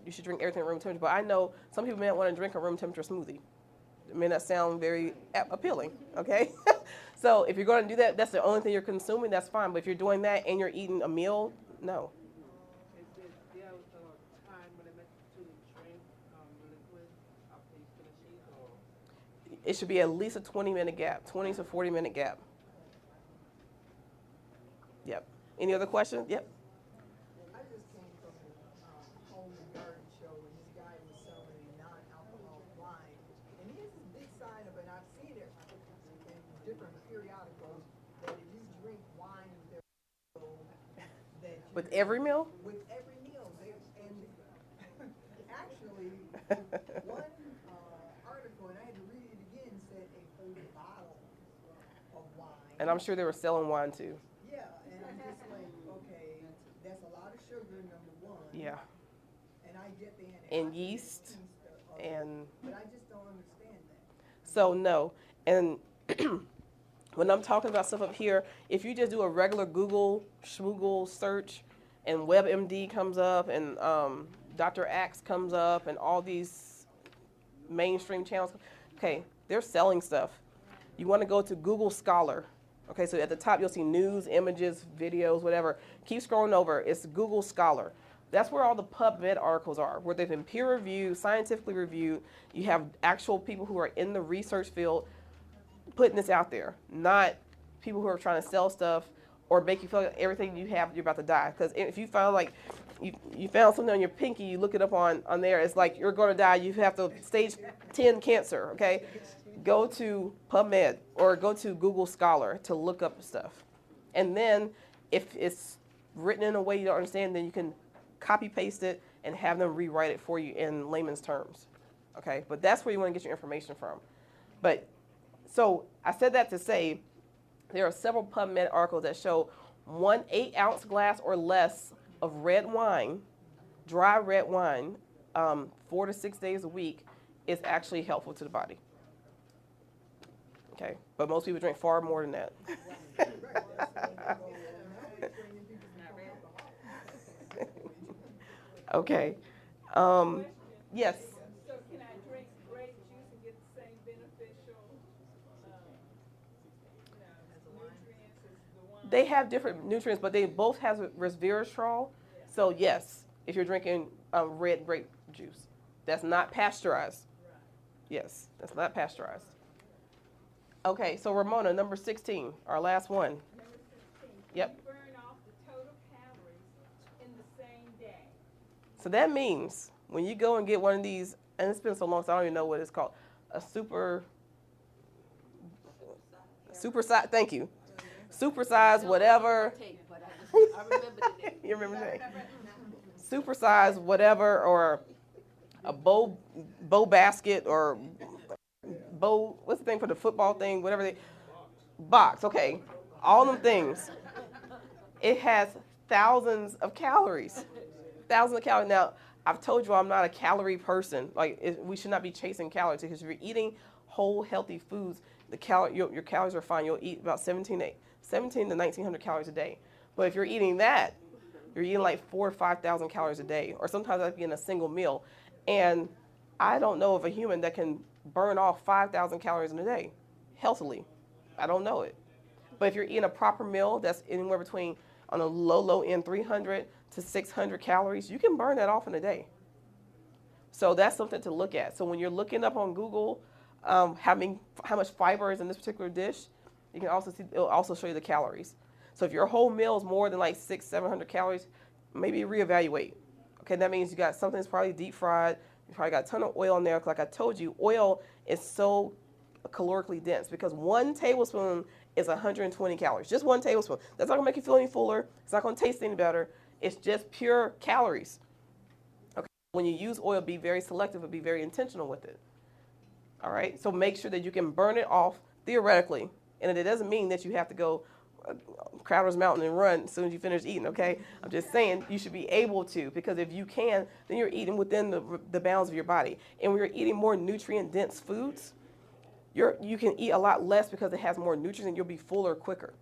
you should drink everything at room temperature. But I know some people may not want to drink a room temperature smoothie. It may not sound very appealing, okay? So if you're going to do that, that's the only thing you're consuming, that's fine. But if you're doing that and you're eating a meal, no. Is there a time when they meant to drink liquid after you finish eating? It should be at least a 20-minute gap, 20 to 40-minute gap. Yep. Any other questions? Yep. I just came from a home and garden show, and this guy was selling a non-alcoholic wine. And he has this big sign up, and I've seen it in different periodicals, that if you drink wine with every meal, that you With every meal? with every meal. And actually, one article, and I had to read it again, said a whole bottle of wine. And I'm sure they were selling wine too. Yeah, and I'm just like, okay, that's a lot of sugar, number one. Yeah. And I get the And yeast and but I just don't understand that. so no. And when I'm talking about stuff up here, if you just do a regular Google schmoogle search and WebMD comes up and Dr. Axe comes up and all these mainstream channels, okay, they're selling stuff. You want to go to Google Scholar. Okay, so at the top you'll see news, images, videos, whatever. Keep scrolling over. It's Google Scholar. That's where all the PubMed articles are, where they've been peer reviewed, scientifically reviewed. You have actual people who are in the research field putting this out there, not people who are trying to sell stuff or make you feel like everything you have, you're about to die. Because if you found like, you found something on your pinky, you look it up on there, it's like you're going to die. You have to stage 10 cancer, okay? Go to PubMed or go to Google Scholar to look up stuff. And then if it's written in a way you don't understand, then you can copy paste it and have them rewrite it for you in layman's terms. Okay, but that's where you want to get your information from. But so I said that to say there are several PubMed articles that show 1 8-ounce glass or less of red wine, dry red wine, 4 to 6 days a week is actually helpful to the body. Okay, but most people drink far more than that. Okay. Yes. So can I drink grape juice and get the same beneficial, nutrients as the wine? They have different nutrients, but they both have resveratrol. So yes, if you're drinking red grape juice, that's not pasteurized. Yes, that's not pasteurized. Okay, so Ramona, number 16, our last one. Number 16. Yep. You burn off the total calories in the same day. So that means when you go and get one of these, and it's been so long, so I don't even know what it's called, a super size, thank you. Super size, whatever. I remember the name. You remember the name? Super size, whatever, or a bow basket or bow, what's the thing for the football thing, whatever they, box, okay, all them things, it has thousands of calories. Thousands of calories. Now, I've told you I'm not a calorie person. Like, we should not be chasing calories because if you're eating whole, healthy foods, your calories are fine. You'll eat about 17 to 1,900 calories a day. But if you're eating that, you're eating like 4,000 or 5,000 calories a day, or sometimes I'd be in a single meal. And I don't know of a human that can burn off 5,000 calories in a day healthily. I don't know it. But if you're eating a proper meal that's anywhere between, on a low end, 300 to 600 calories, you can burn that off in a day. So that's something to look at. So when you're looking up on Google how much fiber is in this particular dish, you can also see, it'll also show you the calories. So if your whole meal is more than like 600-700 calories, maybe reevaluate. Okay, that means you got something that's probably deep fried. You probably got a ton of oil in there. Like I told you, oil is so calorically dense because 1 tablespoon is 120 calories. Just 1 tablespoon. That's not gonna make you feel any fuller. It's not gonna taste any better. It's just pure calories. Okay. When you use oil, be very selective and be very intentional with it. All right. So make sure that you can burn it off theoretically, and it doesn't mean that you have to go Crowder's Mountain and run as soon as you finish eating. Okay. I'm just saying you should be able to, because if you can, then you're eating within the bounds of your body. And when you're eating more nutrient-dense foods, you can eat a lot less because it has more nutrients and you'll be fuller quicker.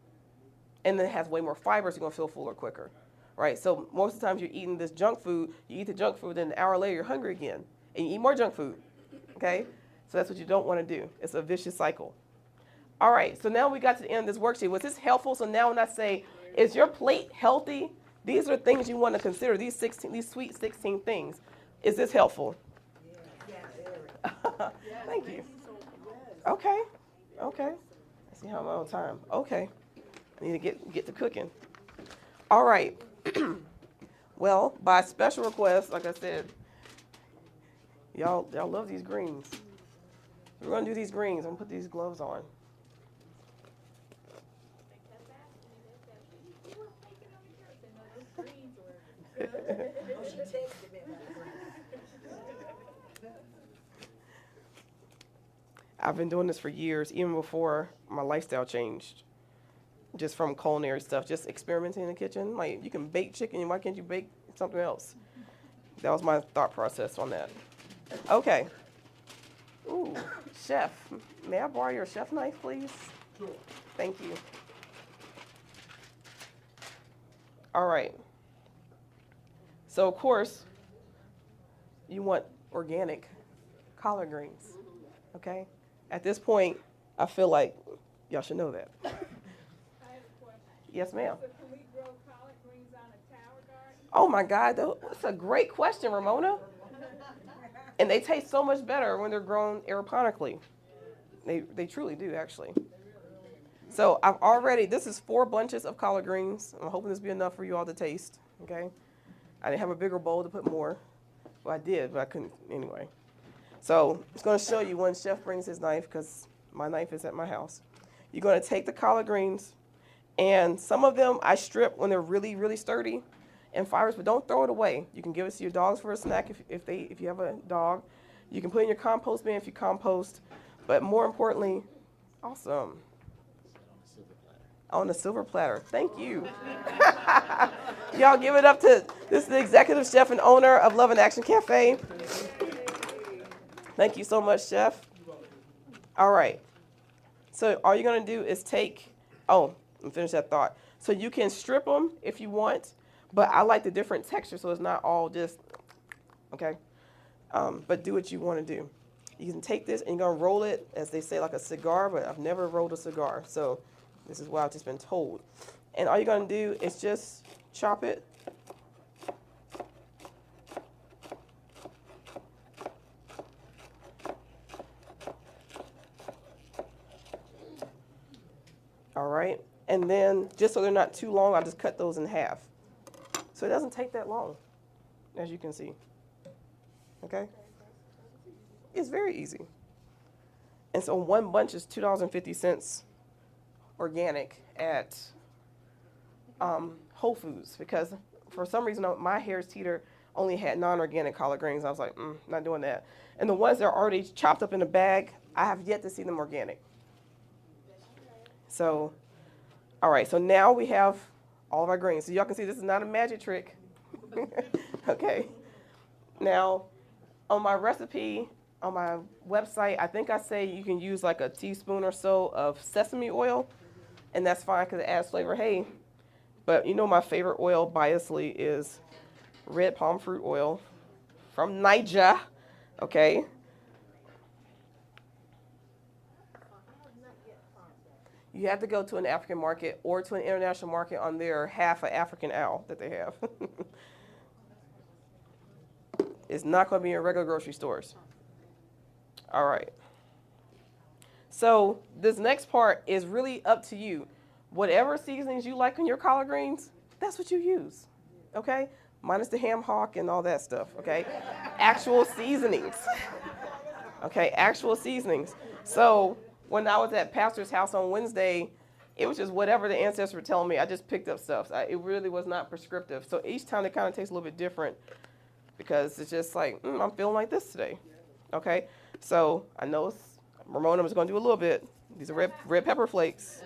And then it has way more fiber, so you're going to feel fuller quicker. Right? So most of the times you're eating this junk food, you eat the junk food, then an hour later you're hungry again. And you eat more junk food. Okay? So that's what you don't want to do. It's a vicious cycle. All right, so now we got to the end of this worksheet. Was this helpful? So now when I say, is your plate healthy? These are things you want to consider, these sweet 16 things. Is this helpful? Yeah. Thank you. Okay. Let's see how I'm on time. Okay. I need to get to cooking. All right. Well, by special request, like I said, y'all love these greens. We're going to do these greens. I'm going to put these gloves on. I've been doing this for years, even before my lifestyle changed. Just from culinary stuff, just experimenting in the kitchen. Like, you can bake chicken, why can't you bake something else? That was my thought process on that. Okay. Ooh, chef. May I borrow your chef knife, please? Sure. Thank you. All right. So, of course, you want organic collard greens, okay? At this point, I feel like y'all should know that. I have a question. Yes, ma'am. So can we grow collard greens on a tower garden? Oh, my God. That's a great question, Ramona. And they taste so much better when they're grown aeroponically. They truly do, actually. So this is 4 bunches of collard greens. I'm hoping this will be enough for you all to taste, okay? I didn't have a bigger bowl to put more. Well, I did, but I couldn't anyway. So it's going to show you when Chef brings his knife, because my knife is at my house. You're going to take the collard greens, and some of them I strip when they're really, really sturdy and fibers, but don't throw it away. You can give it to your dogs for a snack if you have a dog. You can put it in your compost bin if you compost. But more importantly, awesome. On a silver platter. Thank you. Y'all give it up to, this is the executive chef and owner of Love and Action Cafe. Thank you so much, Chef. All right. So all you're going to do is let me finish that thought. So you can strip them if you want, but I like the different texture so it's not all just, okay? But do what you want to do. You can take this and you're going to roll it, as they say, like a cigar, but I've never rolled a cigar. So this is what I've just been told. And all you're going to do is just chop it. All right. And then, just so they're not too long, I'll just cut those in half. So it doesn't take that long, as you can see. Okay? It's very easy. And so 1 bunch is $2.50 organic at Whole Foods, because for some reason my hair teeter only had non-organic collard greens. I was like, not doing that. And the ones that are already chopped up in a bag, I have yet to see them organic. So, all right, so now we have all of our greens. So y'all can see this is not a magic trick. Okay. Now, on my recipe, on my website, I think I say you can use like a teaspoon or so of sesame oil, and that's fine because it adds flavor. Hey, but you know my favorite oil, biasly, is red palm fruit oil from Naija, okay? You have to go to an African market or to an international market on their half an African owl that they have. It's not going to be in regular grocery stores. All right. So this next part is really up to you. Whatever seasonings you like in your collard greens, that's what you use, okay? Minus the ham hock and all that stuff, okay? Actual seasonings, okay? Actual seasonings. So when I was at Pastor's house on Wednesday, it was just whatever the ancestors were telling me. I just picked up stuff. It really was not prescriptive. So each time it kind of tastes a little bit different because it's just like, I'm feeling like this today, okay? So I know Ramona was going to do a little bit. These are red pepper flakes,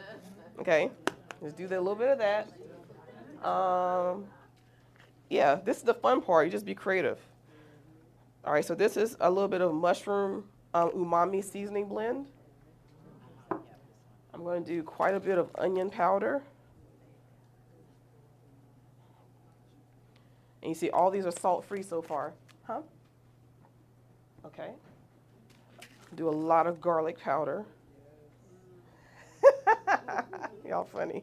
okay? Let's do a little bit of that. Yeah, this is the fun part. You just be creative. All right, so this is a little bit of mushroom umami seasoning blend. I'm going to do quite a bit of onion powder. And you see all these are salt-free so far. Huh? Okay. Do a lot of garlic powder. Y'all funny.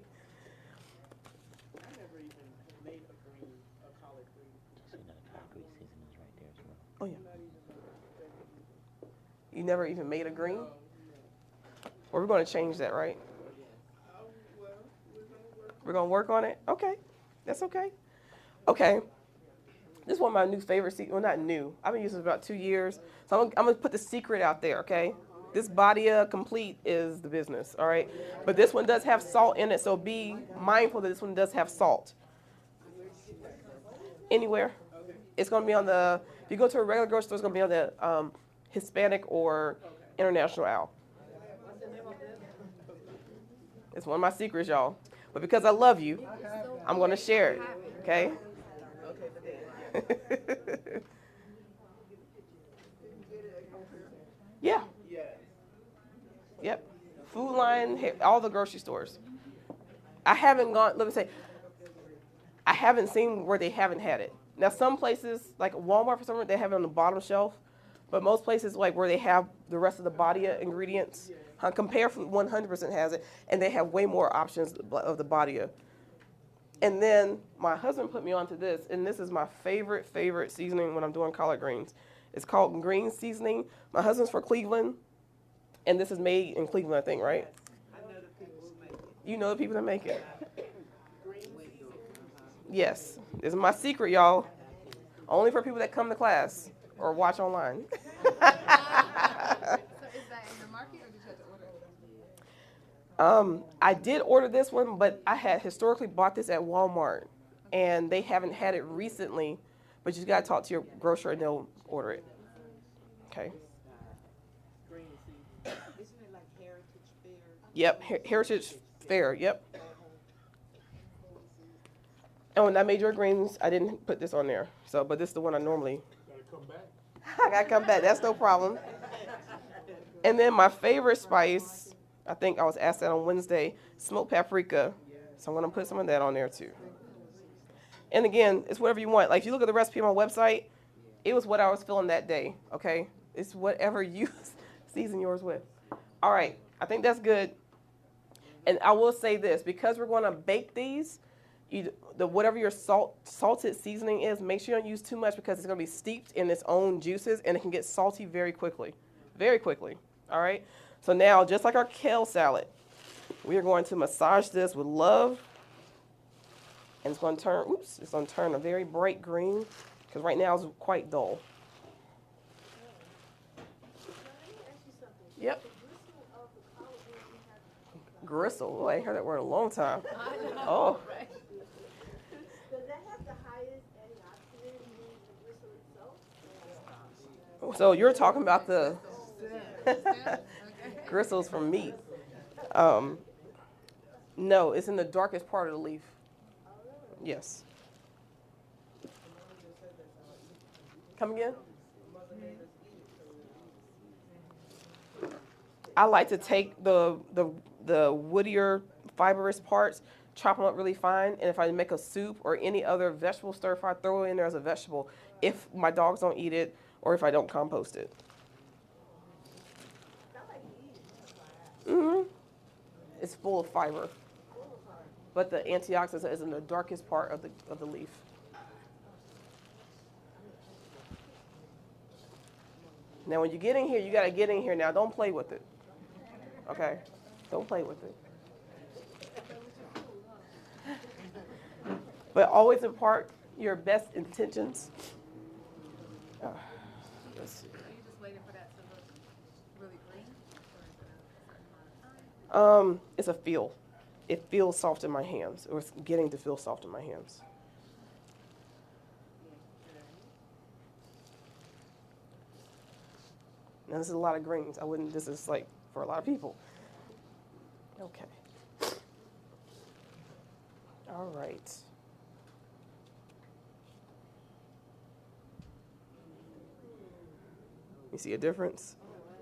I never even made a collard green. Oh, yeah. You never even made a green? Well, we're going to change that, right? We're going to work on it? Okay. That's okay. Okay. This is one of my new favorite seasonings. Well, not new. I've been using it about 2 years. So I'm going to put the secret out there, okay? This Badia Complete is the business, all right? But this one does have salt in it, so be mindful that this one does have salt. Anywhere. It's going to be on the, if you go to a regular grocery store, it's going to be on the Hispanic or international aisle. It's one of my secrets, y'all. But because I love you, I'm going to share it, okay? Yeah. Yep. Food Line, all the grocery stores. I haven't gone, let me say, I haven't seen where they haven't had it. Now, some places, like Walmart for some reason, they have it on the bottom shelf. But most places, like where they have the rest of the Badia ingredients, Compare Food 100% has it, and they have way more options of the Badia. And then my husband put me onto this, and this is my favorite seasoning when I'm doing collard greens. It's called green seasoning. My husband's for Cleveland, and this is made in Cleveland, I think, right? I know the people who make it. You know the people that make it. Yes, this is my secret, y'all. Only for people that come to class or watch online. So is that in the market or did you have to order it? I did order this one, but I had historically bought this at Walmart, and they haven't had it recently. But you got to talk to your grocer, and they'll order it. Okay. Isn't it like Heritage Fair? Yep, Heritage Fair. Yep. Oh, and I made your greens. I didn't put this on there. So, but this is the one I normally. Gotta come back. I gotta come back. That's no problem. And then my favorite spice, I think I was asked that on Wednesday, smoked paprika. So I'm gonna put some of that on there too. And again, it's whatever you want. Like if you look at the recipe on my website, it was what I was feeling that day. Okay, it's whatever you season yours with. All right, I think that's good. And I will say this, because we're going to bake these, whatever your salted seasoning is, make sure you don't use too much because it's going to be steeped in its own juices and it can get salty very quickly. Very quickly. All right? So now, just like our kale salad, we are going to massage this with love. And it's going to turn a very bright green because right now it's quite dull. Yep. Gristle. Oh, I ain't heard that word in a long time. Oh. Does that have the highest antioxidant? So you're talking about the gristles from meat. No, it's in the darkest part of the leaf. Yes. Come again? I like to take the woodier, fibrous parts, chop them up really fine, and if I make a soup or any other vegetable stir fry, throw it in there as a vegetable if my dogs don't eat it or if I don't compost it. Mm-hmm. It's full of fiber. But the antioxidants is in the darkest part of the leaf. Now, when you get in here, you got to get in here now. Don't play with it. Okay? Don't play with it. But always impart your best intentions. Let's see. Are you just waiting for that to look really green? Or is it a certain amount of time? It's a feel. It feels soft in my hands, or it's getting to feel soft in my hands. Now, this is a lot of greens. This is like for a lot of people. Okay. All right. You see a difference?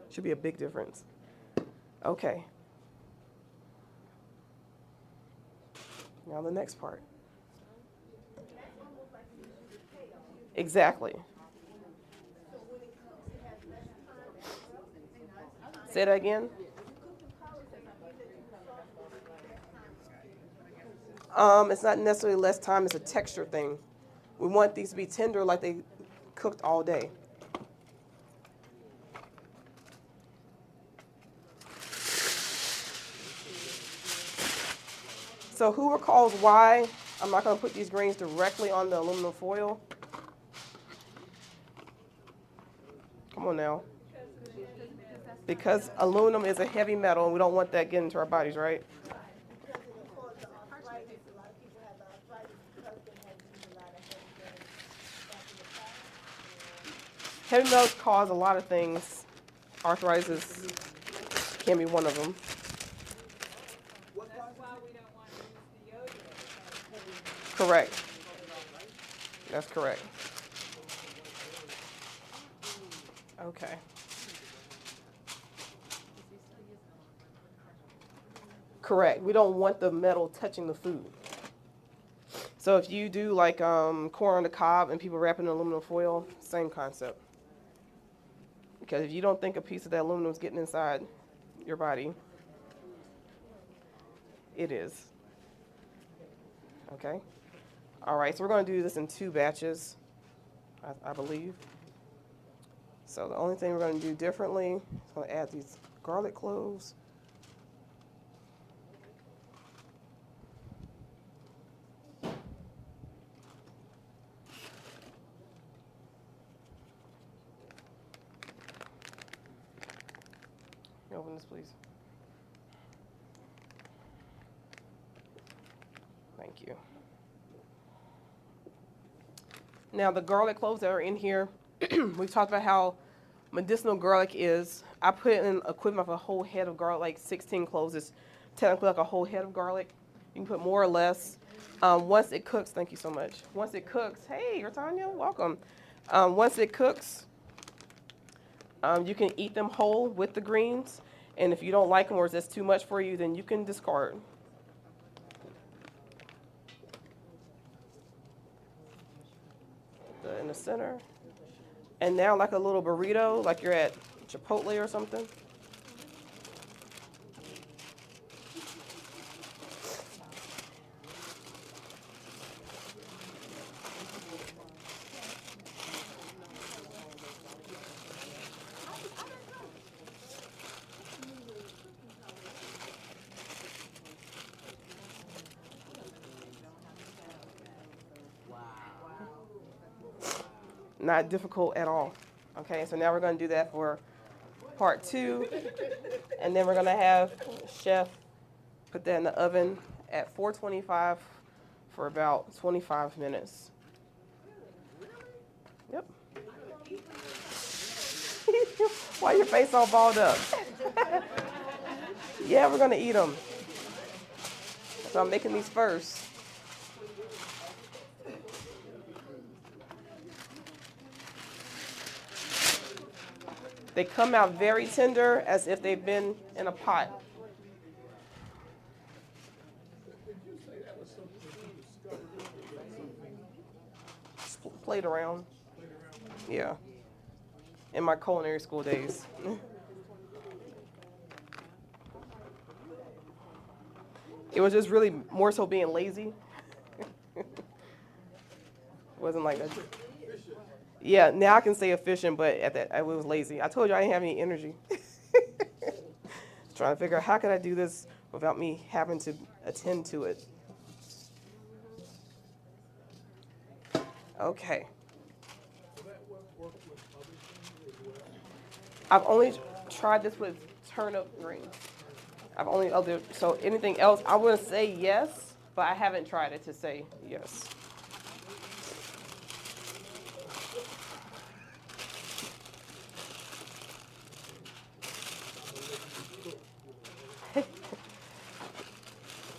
Should be a big difference. Okay. Now the next part. Exactly. Say that again. It's not necessarily less time, it's a texture thing. We want these to be tender like they cooked all day. So who recalls why I'm not going to put these greens directly on the aluminum foil? Come on now. Because aluminum is a heavy metal and we don't want that getting into our bodies, right? Heavy metals cause a lot of things. Arthritis can be one of them. That's why we don't want to use deodorant. Correct. That's correct. Okay. Correct. We don't want the metal touching the food. So if you do like corn on the cob and people wrap it in aluminum foil, same concept. Because if you don't think a piece of that aluminum is getting inside your body, it is. Okay. All right. So we're going to do this in 2 batches, I believe. So the only thing we're going to do differently is going to add these garlic cloves. Open this, please. Thank you. Now the garlic cloves that are in here, we've talked about how medicinal garlic is. I put in an equivalent of a whole head of garlic, like 16 cloves is technically like a whole head of garlic. You can put more or less. Once it cooks, thank you so much. Once it cooks, hey, Tanya, welcome. Once it cooks, you can eat them whole with the greens. And if you don't like them or it's too much for you, then you can discard. In the center. And now like a little burrito, like you're at Chipotle or something. Not difficult at all. Okay, so now we're going to do that for part 2. And then we're going to have Chef put that in the oven at 425 for about 25 minutes. Yep. Why your face all balled up? Yeah, we're gonna eat them. So I'm making these first. They come out very tender as if they've been in a pot. Did you say that was something that you discovered or something Played around. played around with? Yeah. In my culinary school days. It was just really more so being lazy. It wasn't like that. Yeah, now I can say efficient, but at that I was lazy. I told you I didn't have any energy. Trying to figure out how could I do this without me having to attend to it. Okay. Will that work with other things as well? I've only tried this with turnip greens. So anything else, I would say yes, but I haven't tried it to say yes.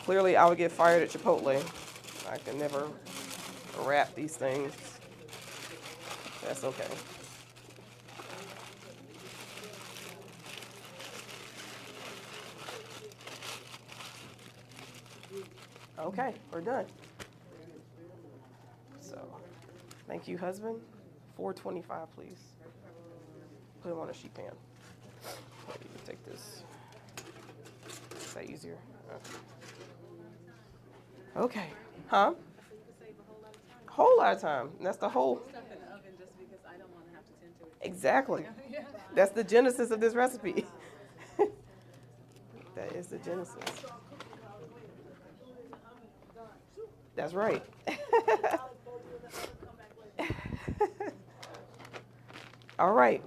Clearly, I would get fired at Chipotle. I can never wrap these things. That's okay. Okay, we're done. So, thank you, husband. $4.25, please. Put them on a sheet pan. You can take this. Is that easier? Okay. Huh? Whole lot of time. That's the whole. Stuff in the oven just because I don't want to have to tend to it. Exactly. That's the genesis of this recipe. That is the genesis. That's right. All right.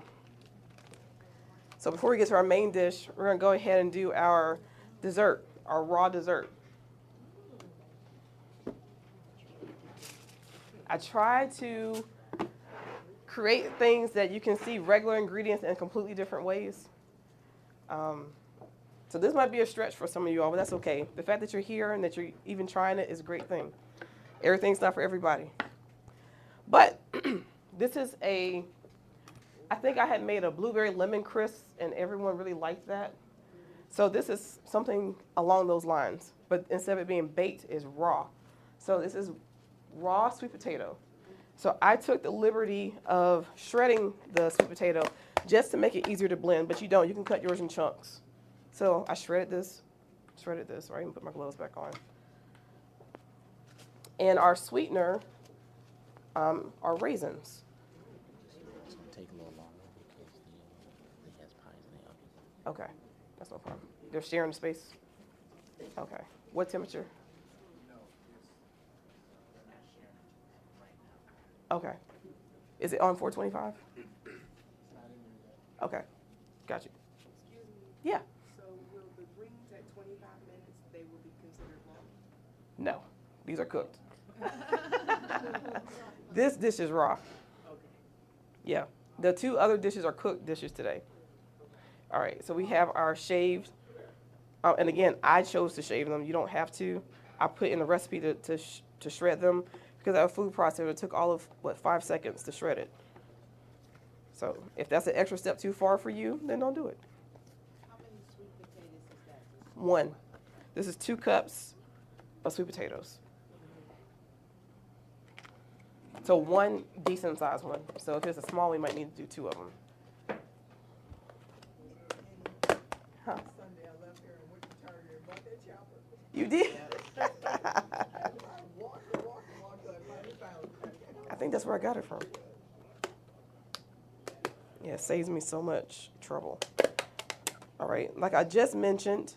So before we get to our main dish, we're going to go ahead and do our dessert, our raw dessert. I try to create things that you can see regular ingredients in completely different ways. So this might be a stretch for some of you all, but that's okay. The fact that you're here and that you're even trying it is a great thing. Everything's not for everybody. But this is I think I had made a blueberry lemon crisp and everyone really liked that. So this is something along those lines, but instead of it being baked, it's raw. So this is raw sweet potato. So I took the liberty of shredding the sweet potato just to make it easier to blend, but you don't. You can cut yours in chunks. So I shredded this, right, and put my gloves back on. And our sweetener are raisins. It's gonna take a little longer because it has pies in the oven. Okay, that's no problem. They're sharing the space? Okay. What temperature? Okay. Is it on 425? Okay. Got you. Excuse me. Yeah. So will the greens at 25 minutes, they will be considered raw? No. These are cooked. This dish is raw. Okay. Yeah. The two other dishes are cooked dishes today. All right. So we have our shaved. And again, I chose to shave them. You don't have to. I put in the recipe to shred them because I have a food processor. It took all of, 5 seconds to shred it. So if that's an extra step too far for you, then don't do it. How many sweet potatoes is that? One. This is 2 cups of sweet potatoes. So one decent sized one. So if it's a small, we might need to do 2 of them. Huh? Sunday I left here and went to Target and bought that chopper. You did? I walked, till I finally found it. I think that's where I got it from. Yeah, it saves me so much trouble. All right, like I just mentioned,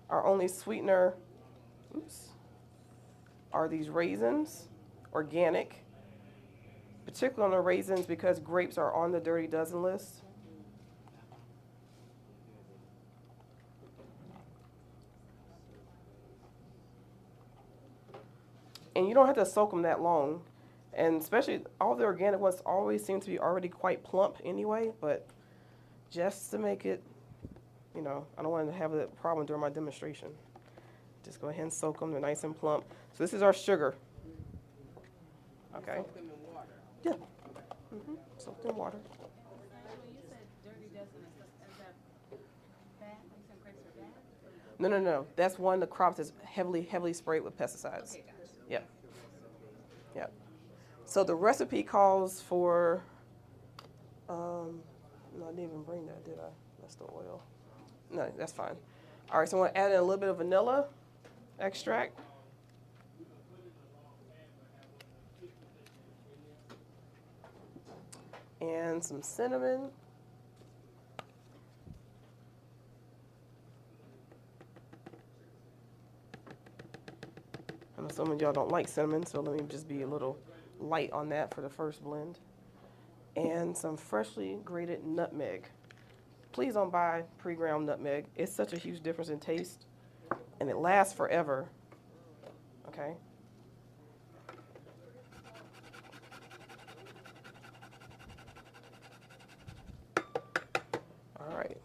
our only sweetener, are these raisins, organic. Particularly on the raisins because grapes are on the Dirty Dozen list. And you don't have to soak them that long. And especially all the organic ones always seem to be already quite plump anyway, but just to make it, you know, I don't want to have a problem during my demonstration. Just go ahead and soak them. They're nice and plump. So this is our sugar. Okay. Soak them in water. Yeah. Soaked in water. So when you said dirty dust, is that bad? You said grapes are bad? No. That's one of the crops that's heavily sprayed with pesticides. Okay, gotcha. Yep. Yep. So the recipe calls for, no, I didn't even bring that, did I? That's the oil. No, that's fine. All right, so I want to add in a little bit of vanilla extract. And some cinnamon. I know some of y'all don't like cinnamon, so let me just be a little light on that for the first blend. And some freshly grated nutmeg. Please don't buy pre-ground nutmeg. It's such a huge difference in taste, and it lasts forever. Okay. All right.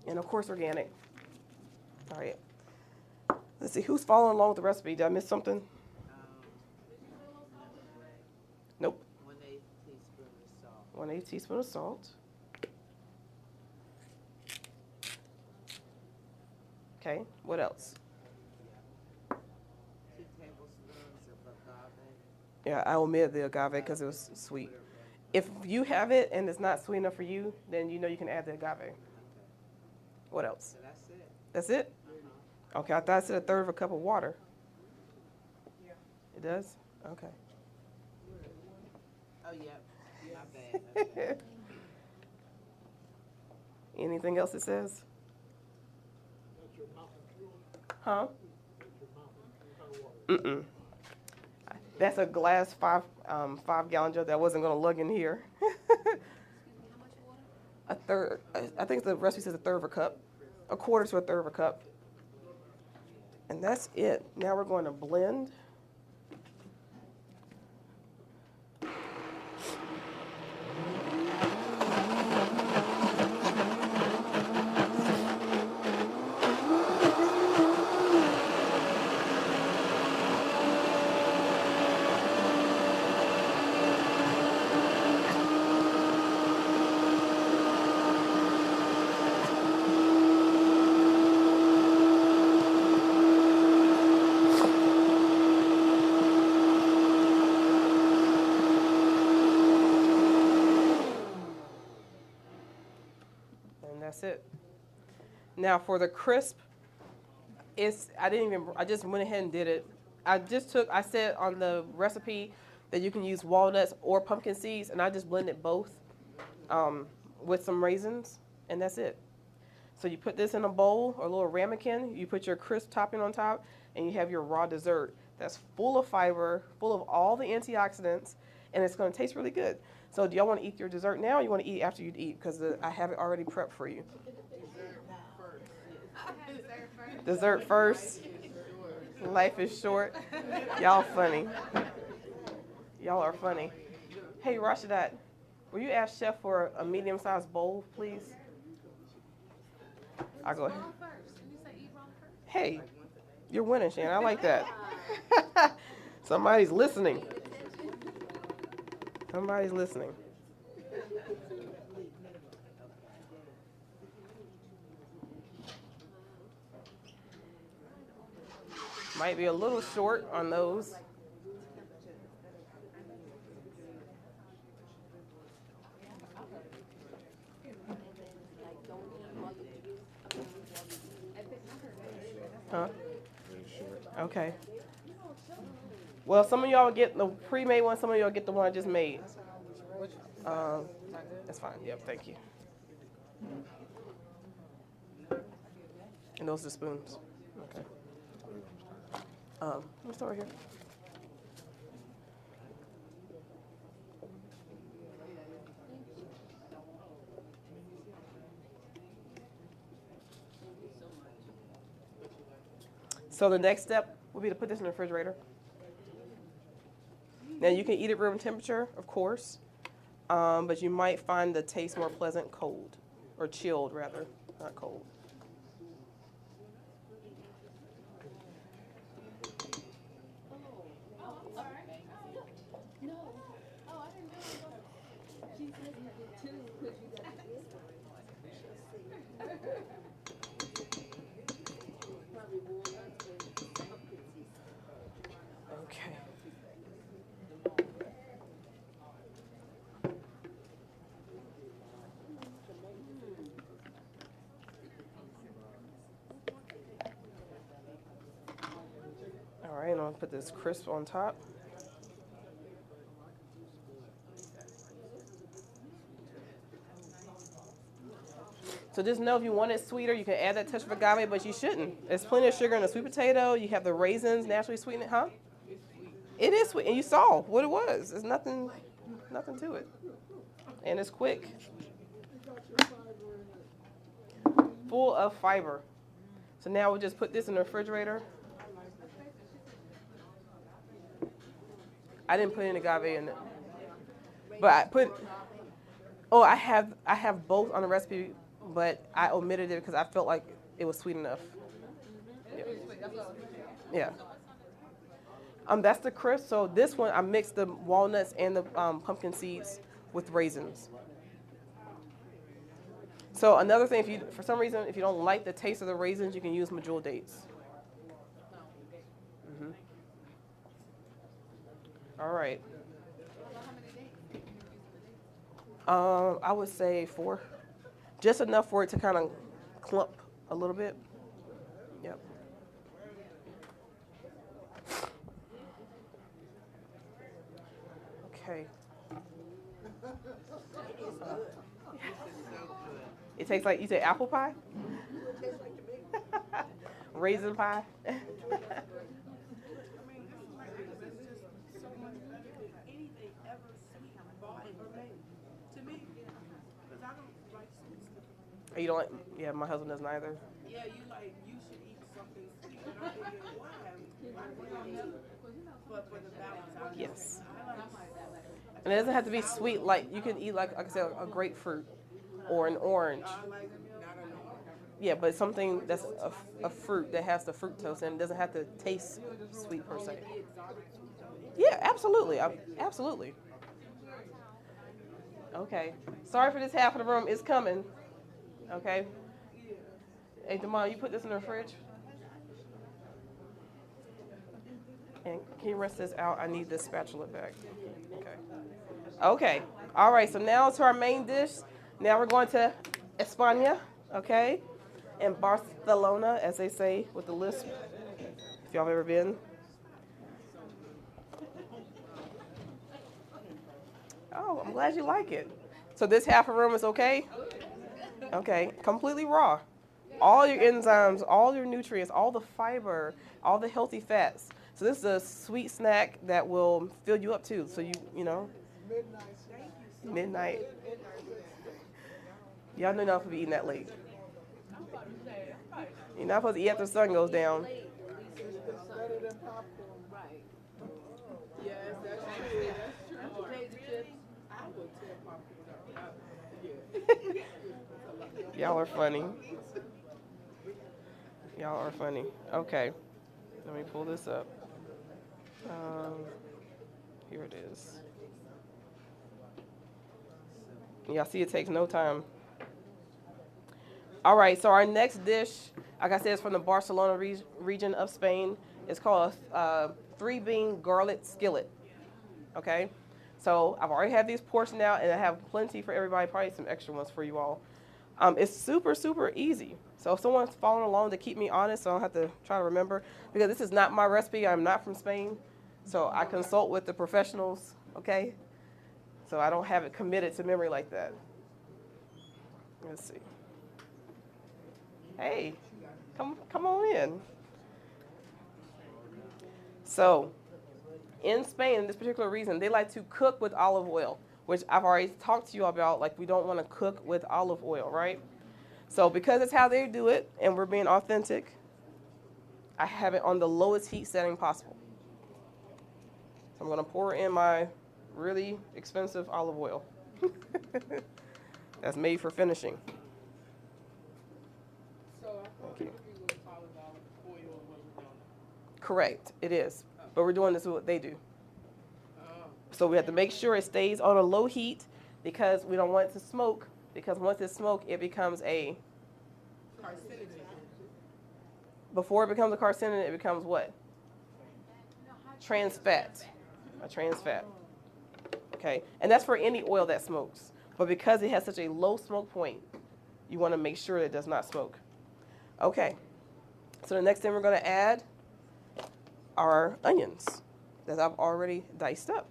And of course, organic. All right. Let's see, who's following along with the recipe? Did I miss something? Nope. 1/8 teaspoon of salt. 1/8 teaspoon of salt. Okay, what else? 2 tablespoons of agave. Yeah, I omitted the agave because it was sweet. If you have it and it's not sweet enough for you, then you know you can add the agave. What else? So that's it. That's it? Okay, I thought it said 1/3 of a cup of water. Yeah. It does? Okay. Oh, yep. My bad. Okay. Anything else it says? That's your mountain fuel. Huh? That's your mountain. What kind of water? That's a glass 5-gallon jug that I wasn't gonna lug in here. A third. I think the recipe says 1/3 of a cup, a quarter to 1/3 of a cup, and that's it. Now we're going to blend. And that's it. Now for the crisp, I just went ahead and did it. I said on the recipe that you can use walnuts or pumpkin seeds, and I just blended both with some raisins, and that's it. So you put this in a bowl or a little ramekin, you put your crisp topping on top, and you have your raw dessert that's full of fiber, full of all the antioxidants, and it's going to taste really good. So do y'all want to eat your dessert now, or you want to eat after you eat? Because I have it already prepped for you. Dessert first. Life is short. Y'all funny. Y'all are funny. Hey, Rashadat, will you ask Chef for a medium-sized bowl, please? I'll go ahead. Hey, you're winning, Shannon. I like that. Somebody's listening. Somebody's listening. Might be a little short on those. Huh? Okay. Well, some of y'all get the pre-made one, some of y'all get the one I just made. That's fine. Yep, thank you. And those are spoons. Okay. Let's start right here. So the next step would be to put this in the refrigerator. Now you can eat it room temperature, of course. but you might find the taste more pleasant cold, or chilled rather, not cold. Okay. All right, and I'll put this crisp on top. So just know if you want it sweeter, you can add that touch of agave, but you shouldn't. There's plenty of sugar in the sweet potato. You have the raisins naturally sweeten it, huh? It is sweet, and you saw what it was. There's nothing to it, and it's quick. Full of fiber. So now we'll just put this in the refrigerator. I didn't put any agave in it, but I put. Oh, I have both on the recipe, but I omitted it because I felt like it was sweet enough. Yeah. That's the crisp. So this one, I mixed the walnuts and the pumpkin seeds with raisins. So another thing, if you, for some reason, if you don't like the taste of the raisins, you can use medjool dates. Mm-hmm. All right. I would say 4. Just enough for it to kind of clump a little bit. Yep. Okay. It tastes like, you say apple pie? Raisin pie? Anything ever sweet bought or made to me, because I don't like sweet stuff. You don't like, yeah, my husband doesn't either. Yeah, you should eat something sweet, and I'm thinking, why? But for the balance, Yes. I like. And it doesn't have to be sweet, like you can eat like I said, a grapefruit or an orange. I like not an orange. Yeah, but something that's a fruit that has the fructose and it doesn't have to taste sweet per se. Yeah, absolutely. Absolutely. Okay. Sorry for this half of the room. It's coming. Okay. Hey, Damon, you put this in the fridge? And can you rinse this out? I need this spatula back. Okay. Okay. All right. So now to our main dish. Now we're going to España. Okay. In Barcelona, as they say with the lisp. If y'all have ever been. Oh, I'm glad you like it. So this half a room is okay? Okay. Completely raw. All your enzymes, all your nutrients, all the fiber, all the healthy fats. So this is a sweet snack that will fill you up too. So you know. Midnight. Y'all know not to be eating that late. You're not supposed to eat after the sun goes down. Yes, that's true. That's true. Potato chips, I would tear popcorn up. Y'all are funny. Y'all are funny. Okay. Let me pull this up. Here it is. Y'all see it takes no time. All right, so our next dish, like I said, is from the Barcelona region of Spain. It's called a 3-bean garlic skillet. Okay? So I've already had these portioned out, and I have plenty for everybody, probably some extra ones for you all. It's super, super easy. So if someone's following along to keep me honest, so I don't have to try to remember, because this is not my recipe. I'm not from Spain. So I consult with the professionals, okay? So I don't have it committed to memory like that. Let's see. Hey, come on in. So in Spain, this particular reason, they like to cook with olive oil, which I've already talked to you about, like we don't want to cook with olive oil, right? So because it's how they do it, and we're being authentic, I have it on the lowest heat setting possible. So I'm going to pour in my really expensive olive oil. That's made for finishing. So I thought Thank you. cooking was all about oil wasn't on it. Correct, it is. But we're doing this with what they do. Oh. So we have to make sure it stays on a low heat because we don't want it to smoke. Because once it smokes, it becomes a, Carcinogen. before it becomes a carcinogen, it becomes what? Trans fat. A trans fat. Okay, and that's for any oil that smokes. But because it has such a low smoke point, you want to make sure it does not smoke. Okay, so the next thing we're going to add are onions that I've already diced up.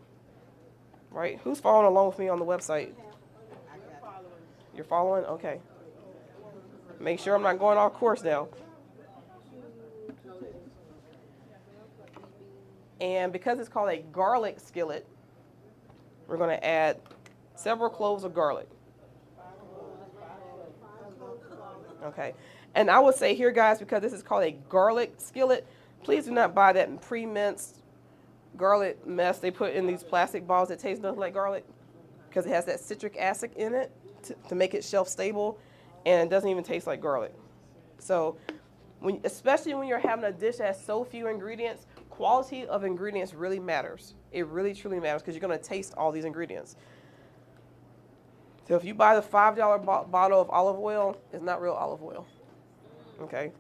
Right? Who's following along with me on the website? You're following? Okay. Make sure I'm not going off course now. And because it's called a garlic skillet, we're going to add several cloves of garlic. Okay. And I would say here, guys, because this is called a garlic skillet, please do not buy that pre-minced garlic mess they put in these plastic balls that taste nothing like garlic because it has that citric acid in it to make it shelf stable, and it doesn't even taste like garlic. So, especially when you're having a dish that has so few ingredients, quality of ingredients really matters. It really, truly matters because you're going to taste all these ingredients. So if you buy the $5 bottle of olive oil, it's not real olive oil. Okay?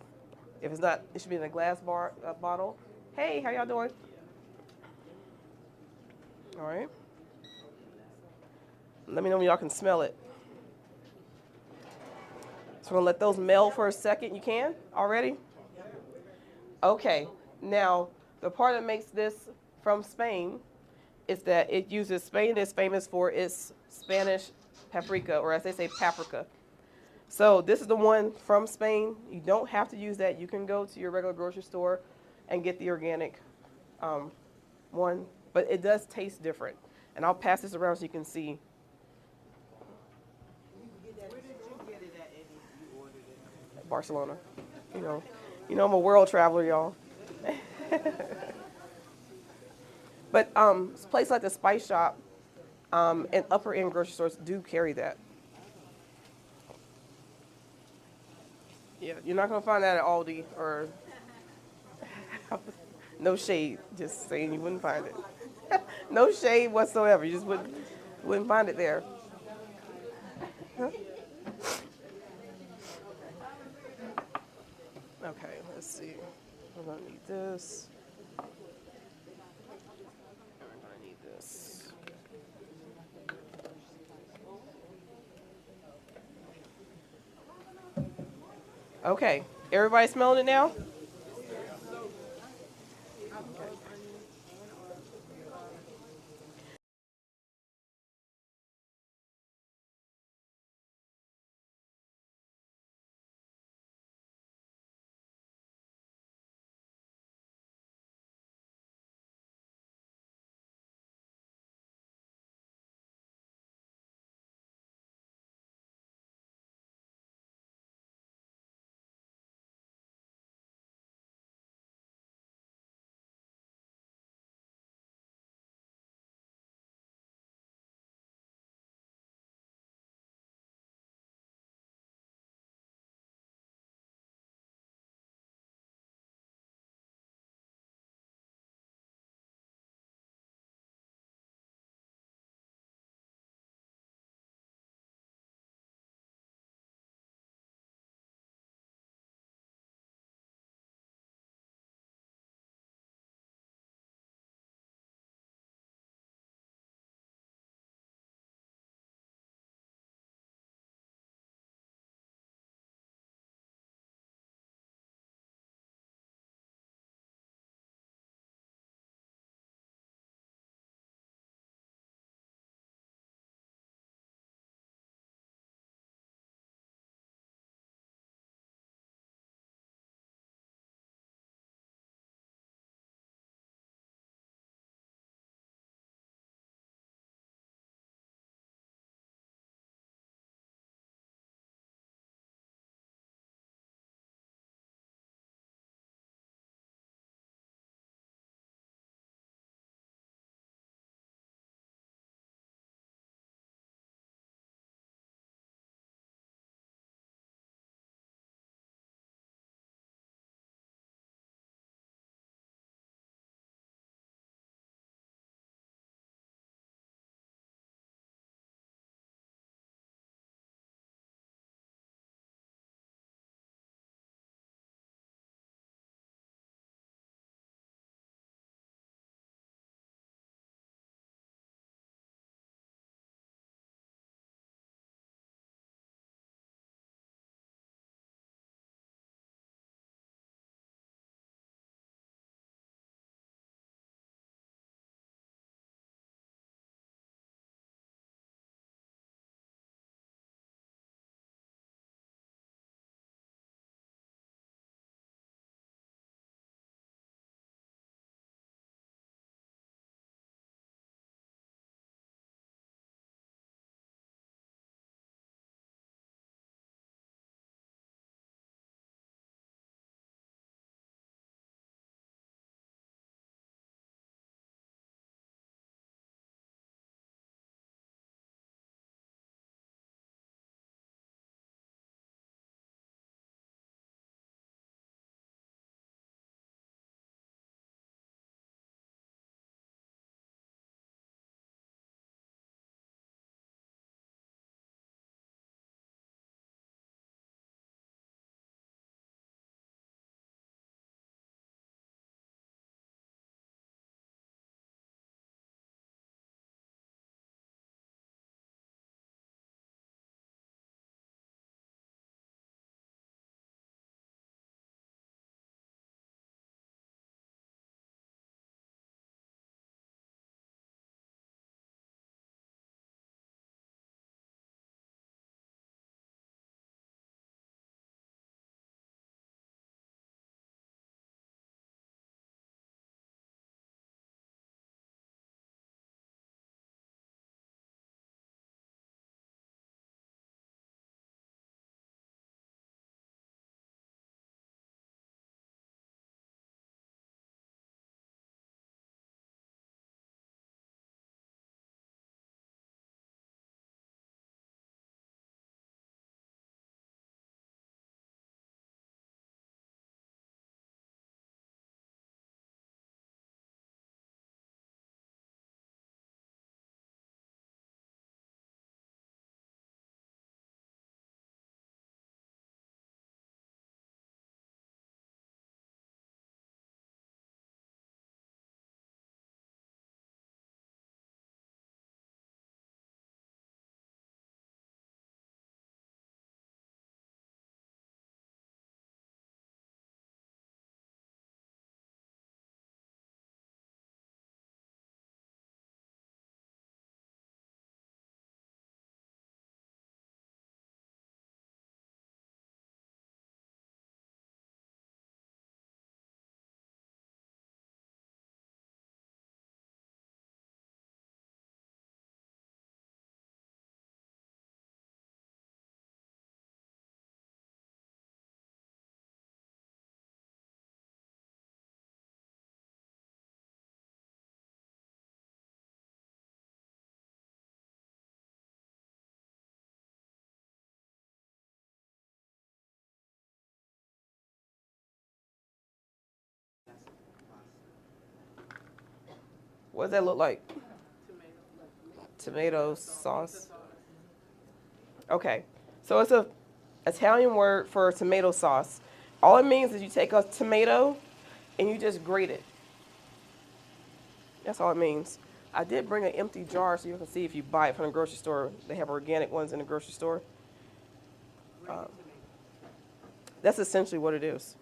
If it's not, it should be in a glass bottle. Hey, how y'all doing? All right. Let me know when y'all can smell it. So we're going to let those meld for a second. You can already? Okay. Now, the part that makes this from Spain is that it uses, Spain is famous for its Spanish paprika, or as they say, paprika. So this is the one from Spain. You don't have to use that. You can go to your regular grocery store and get the organic one, but it does taste different. And I'll pass this around so you can see. Where did you get it at, Eddie? You ordered it. Barcelona. You know I'm a world traveler, y'all. But a place like the Spice Shop and upper end grocery stores do carry that. Yeah, you're not gonna find that at Aldi or no shade. Just saying you wouldn't find it. No shade whatsoever. You just wouldn't find it there. Huh? Okay, let's see. We're gonna need this. We're gonna need this. Okay, everybody smelling it now? What does that look like? Tomato sauce. Okay, so it's a Italian word for tomato sauce. All it means is you take a tomato and you just grate it. That's all it means. I did bring an empty jar so you can see if you buy it from the grocery store. They have organic ones in the grocery store. That's essentially what it is.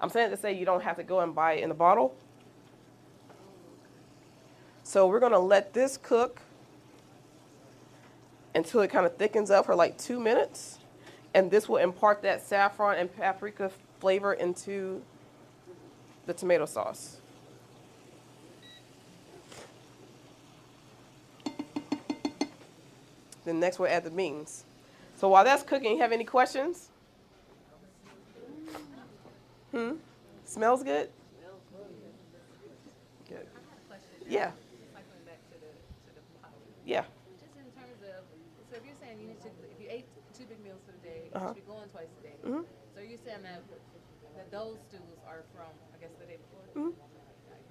I'm saying to say you don't have to go and buy it in a bottle. So we're going to let this cook until it kind of thickens up for like 2 minutes. And this will impart that saffron and paprika flavor into the tomato sauce. Then next we'll add the beans. So while that's cooking, you have any questions? Smells good? Good. Yeah. Cycling back to the pot. Yeah. Just in terms of, so if you're saying you need to, if you ate 2 big meals for the day, you Uh-huh. should be going twice a day. Mhm. So you're saying that those stews are from, I guess, the day before? Mhm.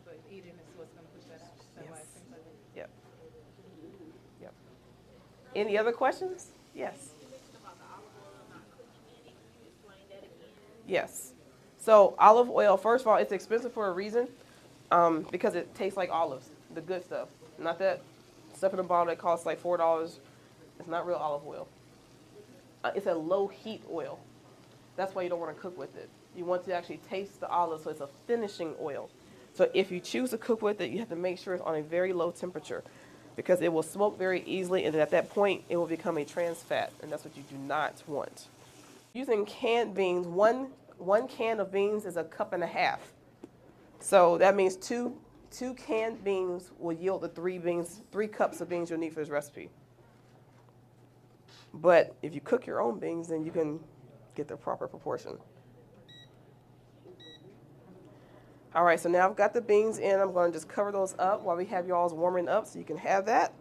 But eating is what's going to push that out. Is that why it seems like that? Yep. Yep. Any other questions? Yes. Yes. So olive oil, first of all, it's expensive for a reason, because it tastes like olives, the good stuff. Not that stuff in a bottle that costs like $4. It's not real olive oil. It's a low heat oil. That's why you don't want to cook with it. You want to actually taste the olive, so it's a finishing oil. So if you choose to cook with it, you have to make sure it's on a very low temperature, because it will smoke very easily, and at that point, it will become a trans fat, and that's what you do not want. Using canned beans, one can of beans is 1.5 cups. So that means two canned beans will yield the 3 cups of beans you'll need for this recipe. But if you cook your own beans, then you can get the proper proportion. All right, so now I've got the beans in. I'm going to just cover those up while we have y'all's warming up so you can have that.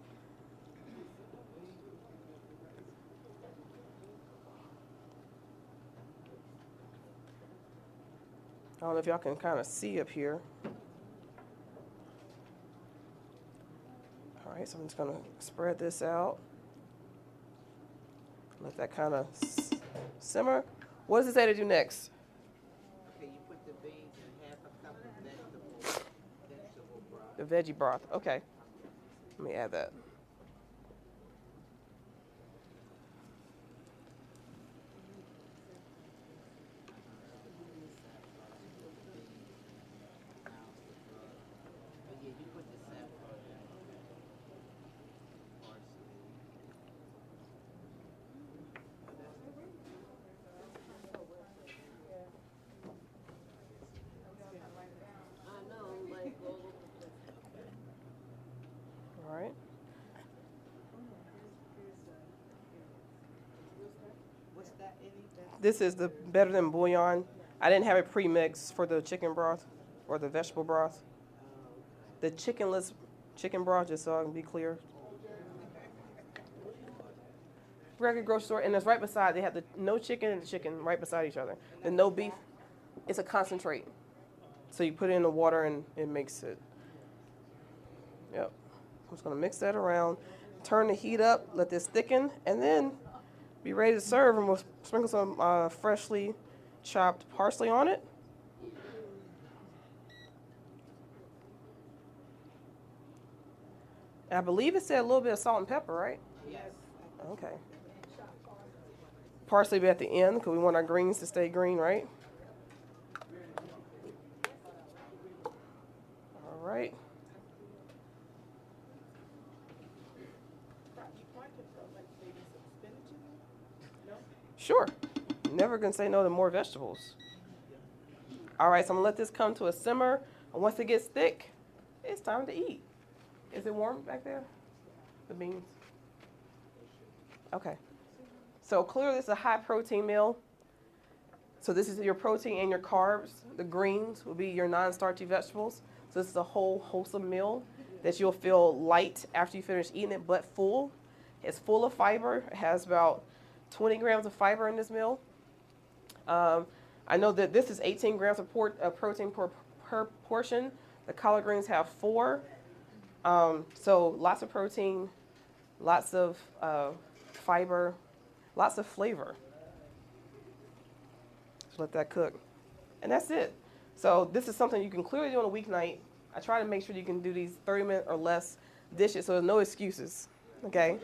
I don't know if y'all can kind of see up here. All right, so I'm just going to spread this out. Let that kind of simmer. What does it say to do next? Okay, you put the beans in 1/2 cup of vegetable broth. The veggie broth. Okay. Let me add that. Oh, yeah, you put the saffron in. Parsley. I know, like, All right. What's that, Eddie? This is the better than bouillon. I didn't have it pre-mixed for the chicken broth or the vegetable broth. The chickenless chicken broth, just so I can be clear. Regular grocery store, and it's right beside. They have the no chicken and the chicken right beside each other. The no beef, it's a concentrate. So you put it in the water and it makes it. Yep. I'm just gonna mix that around. Turn the heat up, let this thicken, and then be ready to serve. And we'll sprinkle some freshly chopped parsley on it. And I believe it said a little bit of salt and pepper, right? Yes. Okay. Parsley be at the end because we want our greens to stay green, right? All right. Sure. Never gonna say no to more vegetables. All right, so I'm gonna let this come to a simmer. And once it gets thick, it's time to eat. Is it warm back there? The beans? Okay. So clearly this is a high protein meal. So this is your protein and your carbs. The greens will be your non-starchy vegetables. So this is a whole wholesome meal that you'll feel light after you finish eating it, but full. It's full of fiber. It has about 20 grams of fiber in this meal. I know that this is 18 grams of protein per portion, The collard greens have 4. So lots of protein, lots of fiber, lots of flavor. Just let that cook. And that's it. So this is something you can clearly do on a weeknight. I try to make sure you can do these 30-minute or less dishes, so there's no excuses, okay?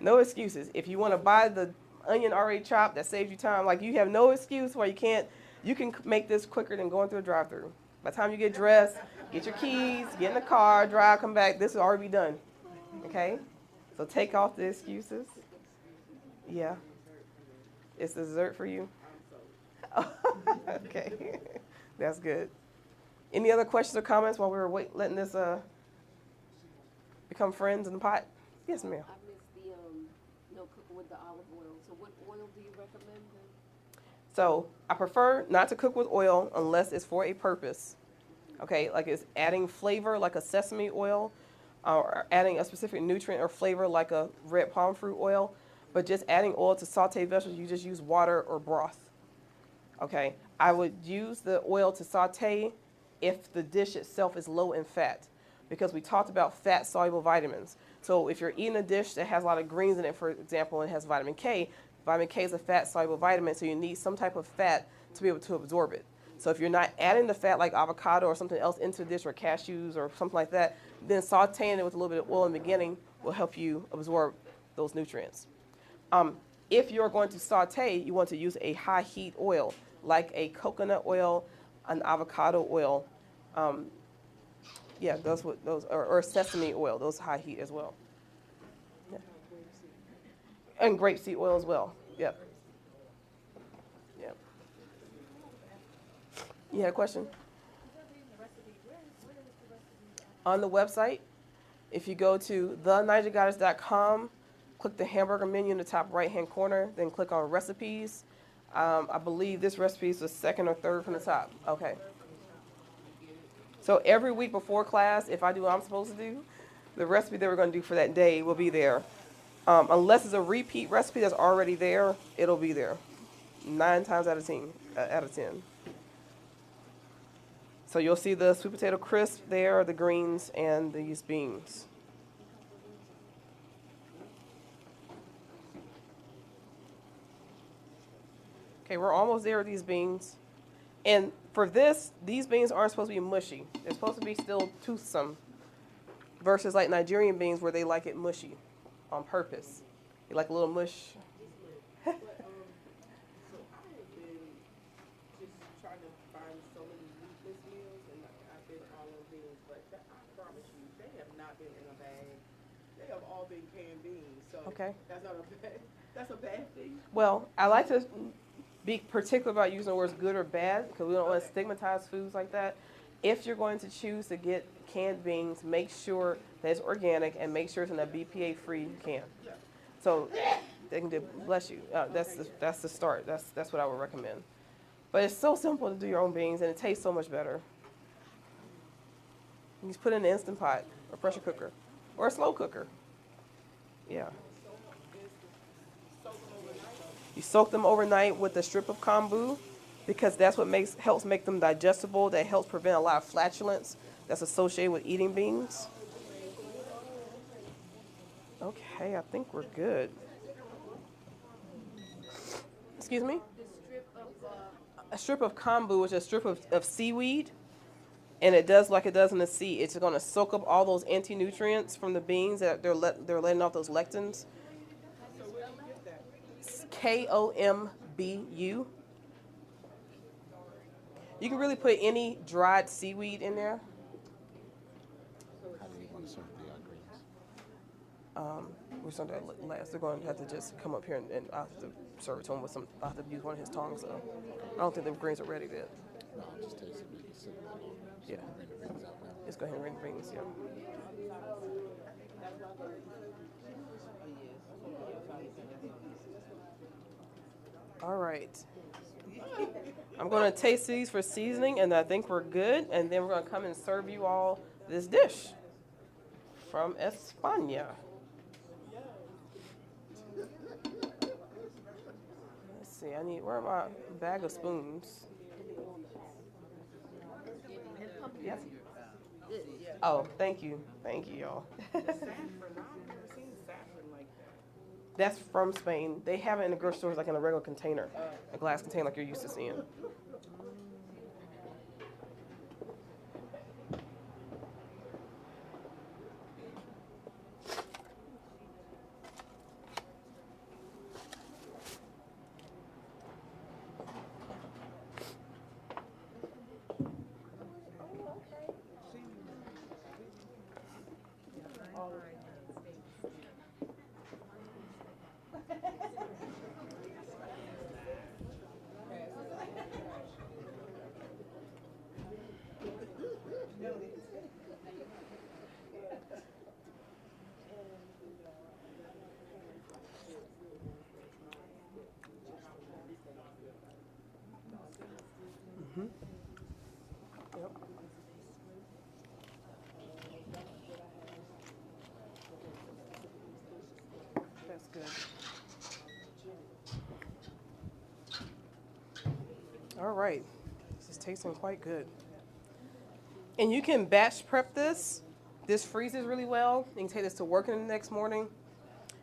No excuses. If you want to buy the onion already chopped, that saves you time. Like, you have no excuse why you can't. You can make this quicker than going through a drive-through. By the time you get dressed, get your keys, get in the car, drive, come back, this will already be done, okay? So take off the excuses. Yeah. It's the dessert for you? Okay. That's good. Any other questions or comments while we were letting this become friends in the pot? Yes, ma'am. I missed the, cooking with the olive oil. So what oil do you recommend then? So I prefer not to cook with oil unless it's for a purpose. Okay, like it's adding flavor like a sesame oil, or adding a specific nutrient or flavor like a red palm fruit oil. But just adding oil to saute vegetables, you just use water or broth. Okay, I would use the oil to saute if the dish itself is low in fat, because we talked about fat-soluble vitamins. So if you're eating a dish that has a lot of greens in it, for example, and it has vitamin K is a fat-soluble vitamin, so you need some type of fat to be able to absorb it. So if you're not adding the fat like avocado or something else into the dish, or cashews or something like that, then sauteing it with a little bit of oil in the beginning will help you absorb those nutrients. If you're going to saute, you want to use a high heat oil, like a coconut oil, an avocado oil. Yeah, or sesame oil, those high heat as well. Yeah. And grapeseed oil as well. Yep. Yep. You had a question? On the website, if you go to thenaijagoddess.com, click the hamburger menu in the top right-hand corner, then click on recipes. I believe this recipe is the second or third from the top. Okay. So every week before class, if I do what I'm supposed to do, the recipe that we're going to do for that day will be there. Unless it's a repeat recipe that's already there, it'll be there. 9 times out of 10. So you'll see the sweet potato crisp there, the greens, and these beans. Okay, we're almost there with these beans. And for this, these beans aren't supposed to be mushy. They're supposed to be still toothsome, versus like Nigerian beans where they like it mushy on purpose. They like a little mush. So I have been just trying to find so many meatless meals, and I've been all of beans, but I promise you, they have not been in a bag. They have all been canned beans, so Okay. That's a bad thing. Well, I like to be particular about using the words good or bad, because we don't want to stigmatize foods like that. If you're going to choose to get canned beans, make sure that it's organic and make sure it's in a BPA-free can. So they can do, bless you. That's the start. That's what I would recommend. But it's so simple to do your own beans, and it tastes so much better. You just put it in an Instant Pot or pressure cooker or a slow cooker. Yeah. You soak them overnight with a strip of kombu, because that's what helps make them digestible. That helps prevent a lot of flatulence that's associated with eating beans. Okay, I think we're good. Excuse me? A strip of kombu, which is a strip of seaweed, and it does like it does in the sea. It's going to soak up all those anti-nutrients from the beans that they're letting off those lectins. KOMBU. You can really put any dried seaweed in there. How do you want to serve the greens? We're something last. They're going to have to just come up here and I'll have to serve it to him with some. I'll have to use one of his tongs. So I don't think the greens are ready yet. No, I'll just taste it. Maybe sit a little longer. Yeah. Bring the greens out now. Let's go ahead and ring the rings. Yeah. All right. I'm going to taste these for seasoning, and I think we're good. And then we're going to come and serve you all this dish from España. Let's see. Where are my bag of spoons? Yes. Oh, thank you, y'all. Saffron, I've never seen saffron like that. That's from Spain. They have it in the grocery stores, like in a regular container, a glass container, like you're used to seeing. Yep. That's good. All right. This is tasting quite good. And you can batch prep this. This freezes really well. You can take this to work in the next morning.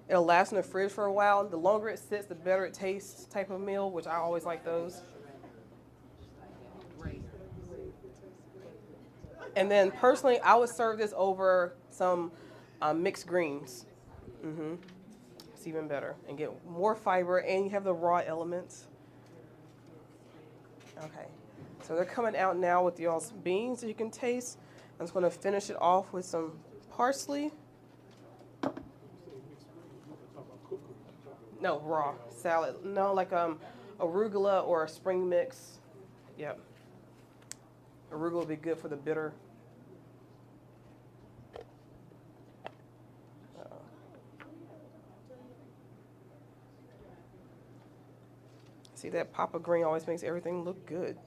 It'll last in the fridge for a while. The longer it sits, the better it tastes type of meal, which I always like those. And then personally, I would serve this over some mixed greens. It's even better. And get more fiber, and you have the raw elements. Okay. So they're coming out now with y'all's beans that you can taste. I'm just going to finish it off with some parsley. No, raw salad. No, like arugula or a spring mix. Yep. Arugula will be good for the bitter. See, that pop of green always makes everything look good.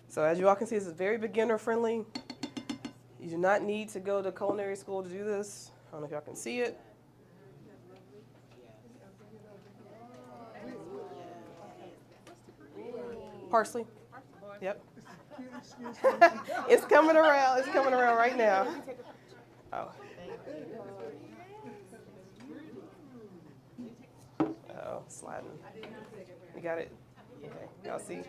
So as you all can see, this is very beginner friendly. You do not need to go to culinary school to do this. I don't know if y'all can see it. Parsley. Yep. It's coming around. It's coming around right now. Oh. Oh, sliding. You got it? Okay. Y'all see?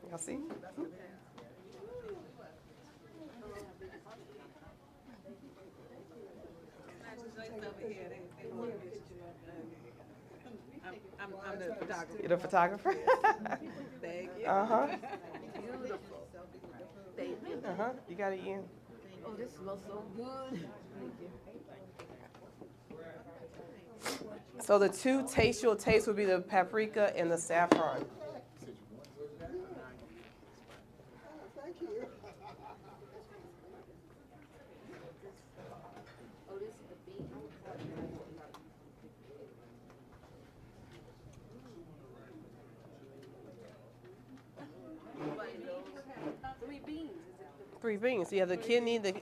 Y'all see? I'm the photographer. You're the photographer? Thank you. Uh-huh. Beautiful. Thank you. Uh-huh. You got it in. Oh, this smells so good. So the two tastes you'll taste would be the paprika and the saffron. Thank you. Oh, this is the bean. Three beans. Is it 3 beans. You have the kidney, the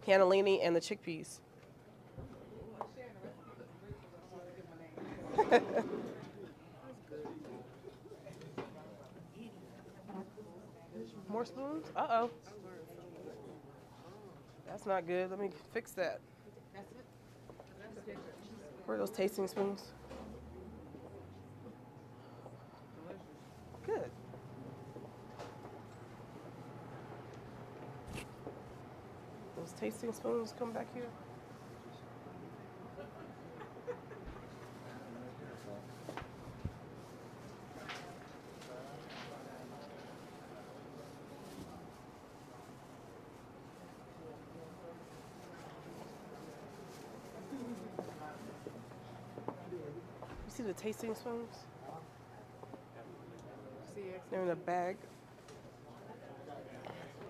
cannellini, and the chickpeas. More spoons? Uh-oh. That's not good. Let me fix that. Where are those tasting spoons? Good. Those tasting spoons come back here. You see the tasting spoons? They're in a bag.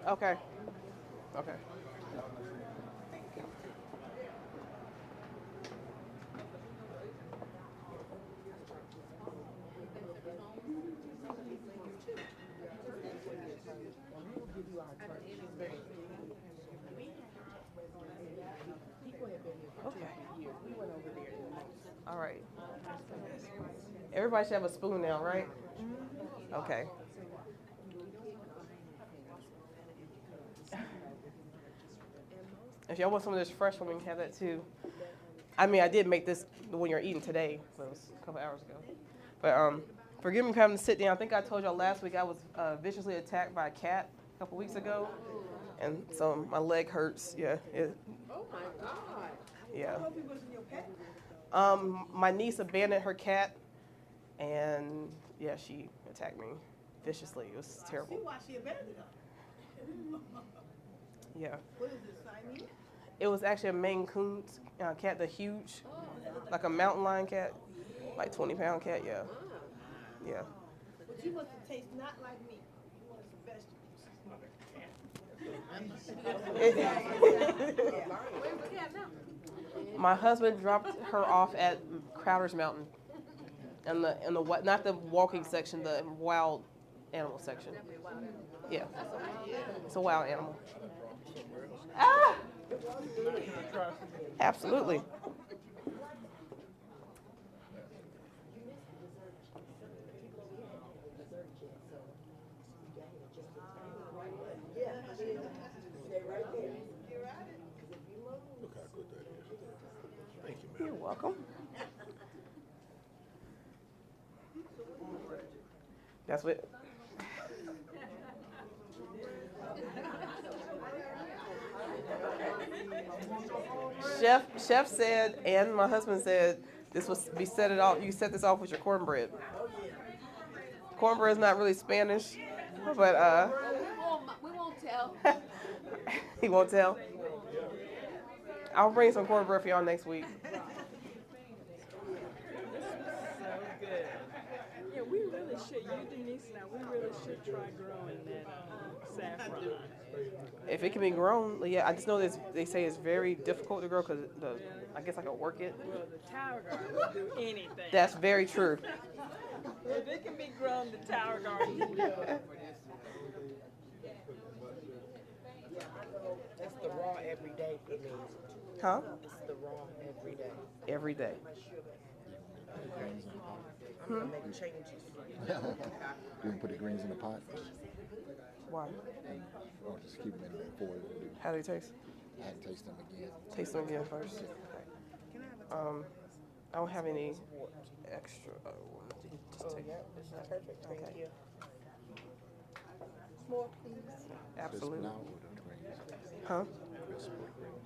Okay. Okay. Okay. All right. Everybody should have a spoon now, right? Okay. If y'all want some of this fresh one, we can have that too. I mean, I did make this the one you're eating today, but it was a couple hours ago. But forgive me for having to sit down. I think I told y'all last week I was viciously attacked by a cat a couple weeks ago, and so my leg hurts. Yeah. Oh my God. Yeah. I hope it wasn't your pet. My niece abandoned her cat, and yeah, she attacked me viciously. It was terrible. See why she abandoned her. Yeah. What is this, Siamese? It was actually a Maine Coon cat, the huge, like a mountain lion cat, like 20-pound cat. Yeah. Yeah. But you must taste not like me. You want some vegetables. My husband dropped her off at Crowder's Mountain, in the not the walking section, the wild animal section. Yeah, it's a wild animal. Ah, absolutely. Look how good that is. Thank you, ma'am. You're welcome. That's what. Chef said, and my husband said, this was be set it off. You set this off with your cornbread. Cornbread is not really Spanish, but We won't tell. he won't tell. I'll bring some cornbread for y'all next week. Yeah, we really should. You, Denise, now we really should try growing that saffron. If it can be grown, yeah. I just know they say it's very difficult to grow because I guess I can work it. Well, the tower garden will do anything. That's very true. If it can be grown, the tower garden can do it. That's the raw every day for me. Huh? It's the raw every day. Every day. I'm gonna make changes. You can put the greens in the pot, Why? or just keep them in there for it. How do they taste? I had to taste them again. Taste them again first. I don't have any extra. Just take it. This is perfect. Thank Okay. you. More, please. Absolutely. Crisp now or the greens? Huh? Crisp or the greens?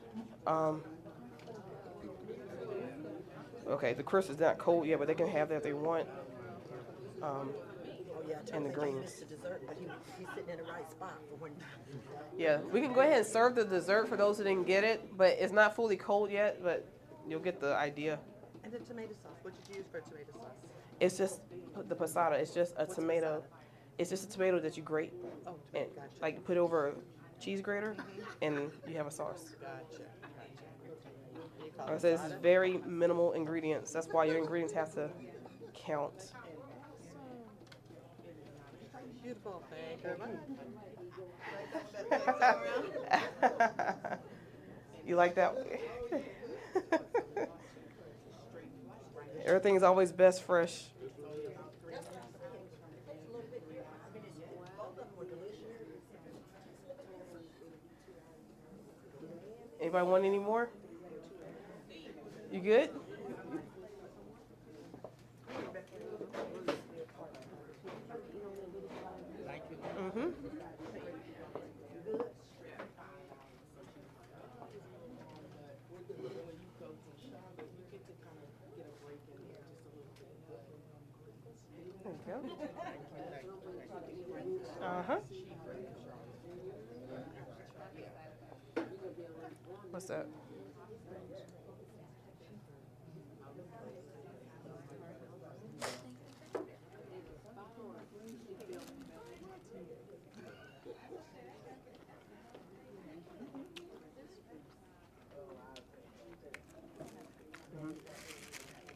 Okay, the crisp is not cold yet, but they can have that if they want. Oh yeah, I And told the him greens. to dessert, but he's sitting in the right spot for when. Yeah, we can go ahead and serve the dessert for those who didn't get it, but it's not fully cold yet, but you'll get the idea. And the tomato sauce. What did you use for tomato sauce? It's just the passata. It's just a tomato. It's just a tomato that you grate Oh, and gotcha. like put over a cheese grater, and you have a sauce. Gotcha. You call Like I it said, this is sada? very minimal ingredients. That's why your ingredients have to count. Beautiful. Thank you very much. You like that? Everything's always best fresh. Anybody want any more? You good? Mm-hmm. There you go. Uh-huh. What's that?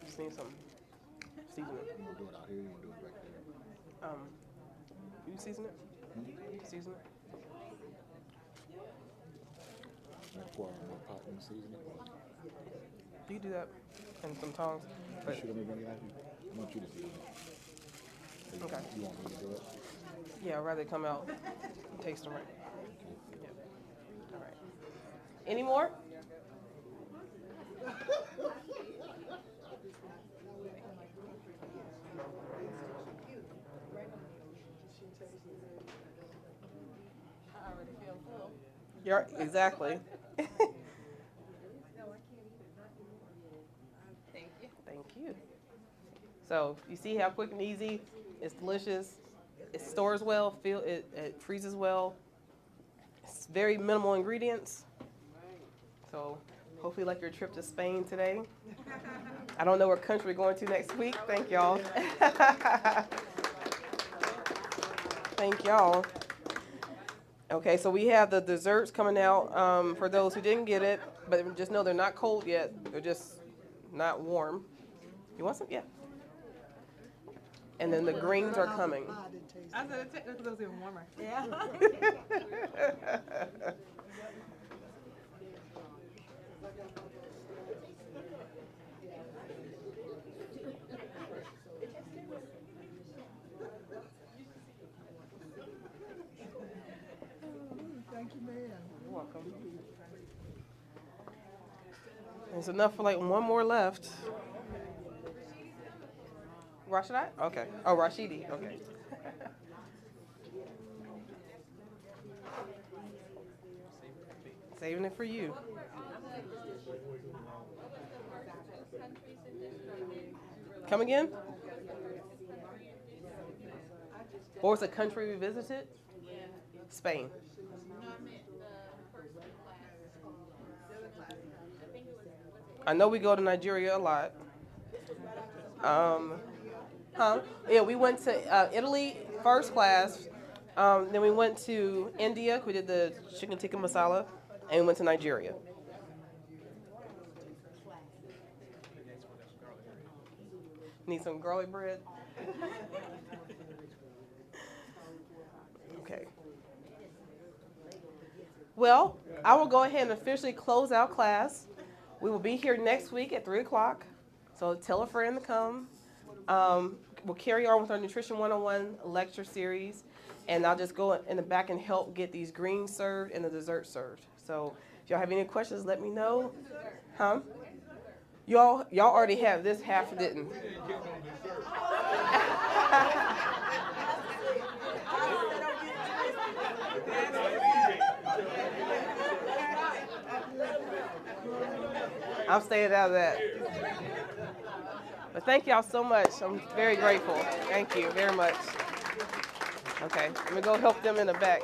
Just need some seasoning. You want to do it out here? You want to do it back there? You season it? Season it? You pour it in the pot and season it? You can do that. And some tongs. You But should have been I want you to season it. Okay. You want me to do it? Yeah, I'd rather come out and taste them right. Yeah. All right. Any more? I already feel full. You're exactly. Thank you. Thank you. So you see how quick and easy? It's delicious. It stores well. It freezes well. It's very minimal ingredients. So hopefully, like your trip to Spain today. I don't know what country we're going to next week. Thank y'all. Thank y'all. Okay, so we have the desserts coming out for those who didn't get it, but just know they're not cold yet. They're just not warm. You want some? Yeah. And then the greens are coming. I said it because it was even warmer. Yeah. Thank you, ma'am. You're welcome. There's enough for like one more left. Rashida? Okay. Oh, Rashidi. Okay. Saving it for you. Come again? What was the country we visited? Spain. I know we go to Nigeria a lot. Yeah, we went to Italy first class. Then we went to India. We did the chicken tikka masala, and we went to Nigeria. Need some garlic bread? Okay. Well, I will go ahead and officially close out class. We will be here next week at 3 o'clock. So tell a friend to come. We'll carry on with our Nutrition 101 lecture series. And I'll just go in the back and help get these greens served and the dessert served. So if y'all have any questions, let me know. Huh? Y'all already have this, half didn't. I'm staying out of that. But thank y'all so much. I'm very grateful. Thank you very much. Okay, I'm gonna go help them in the back.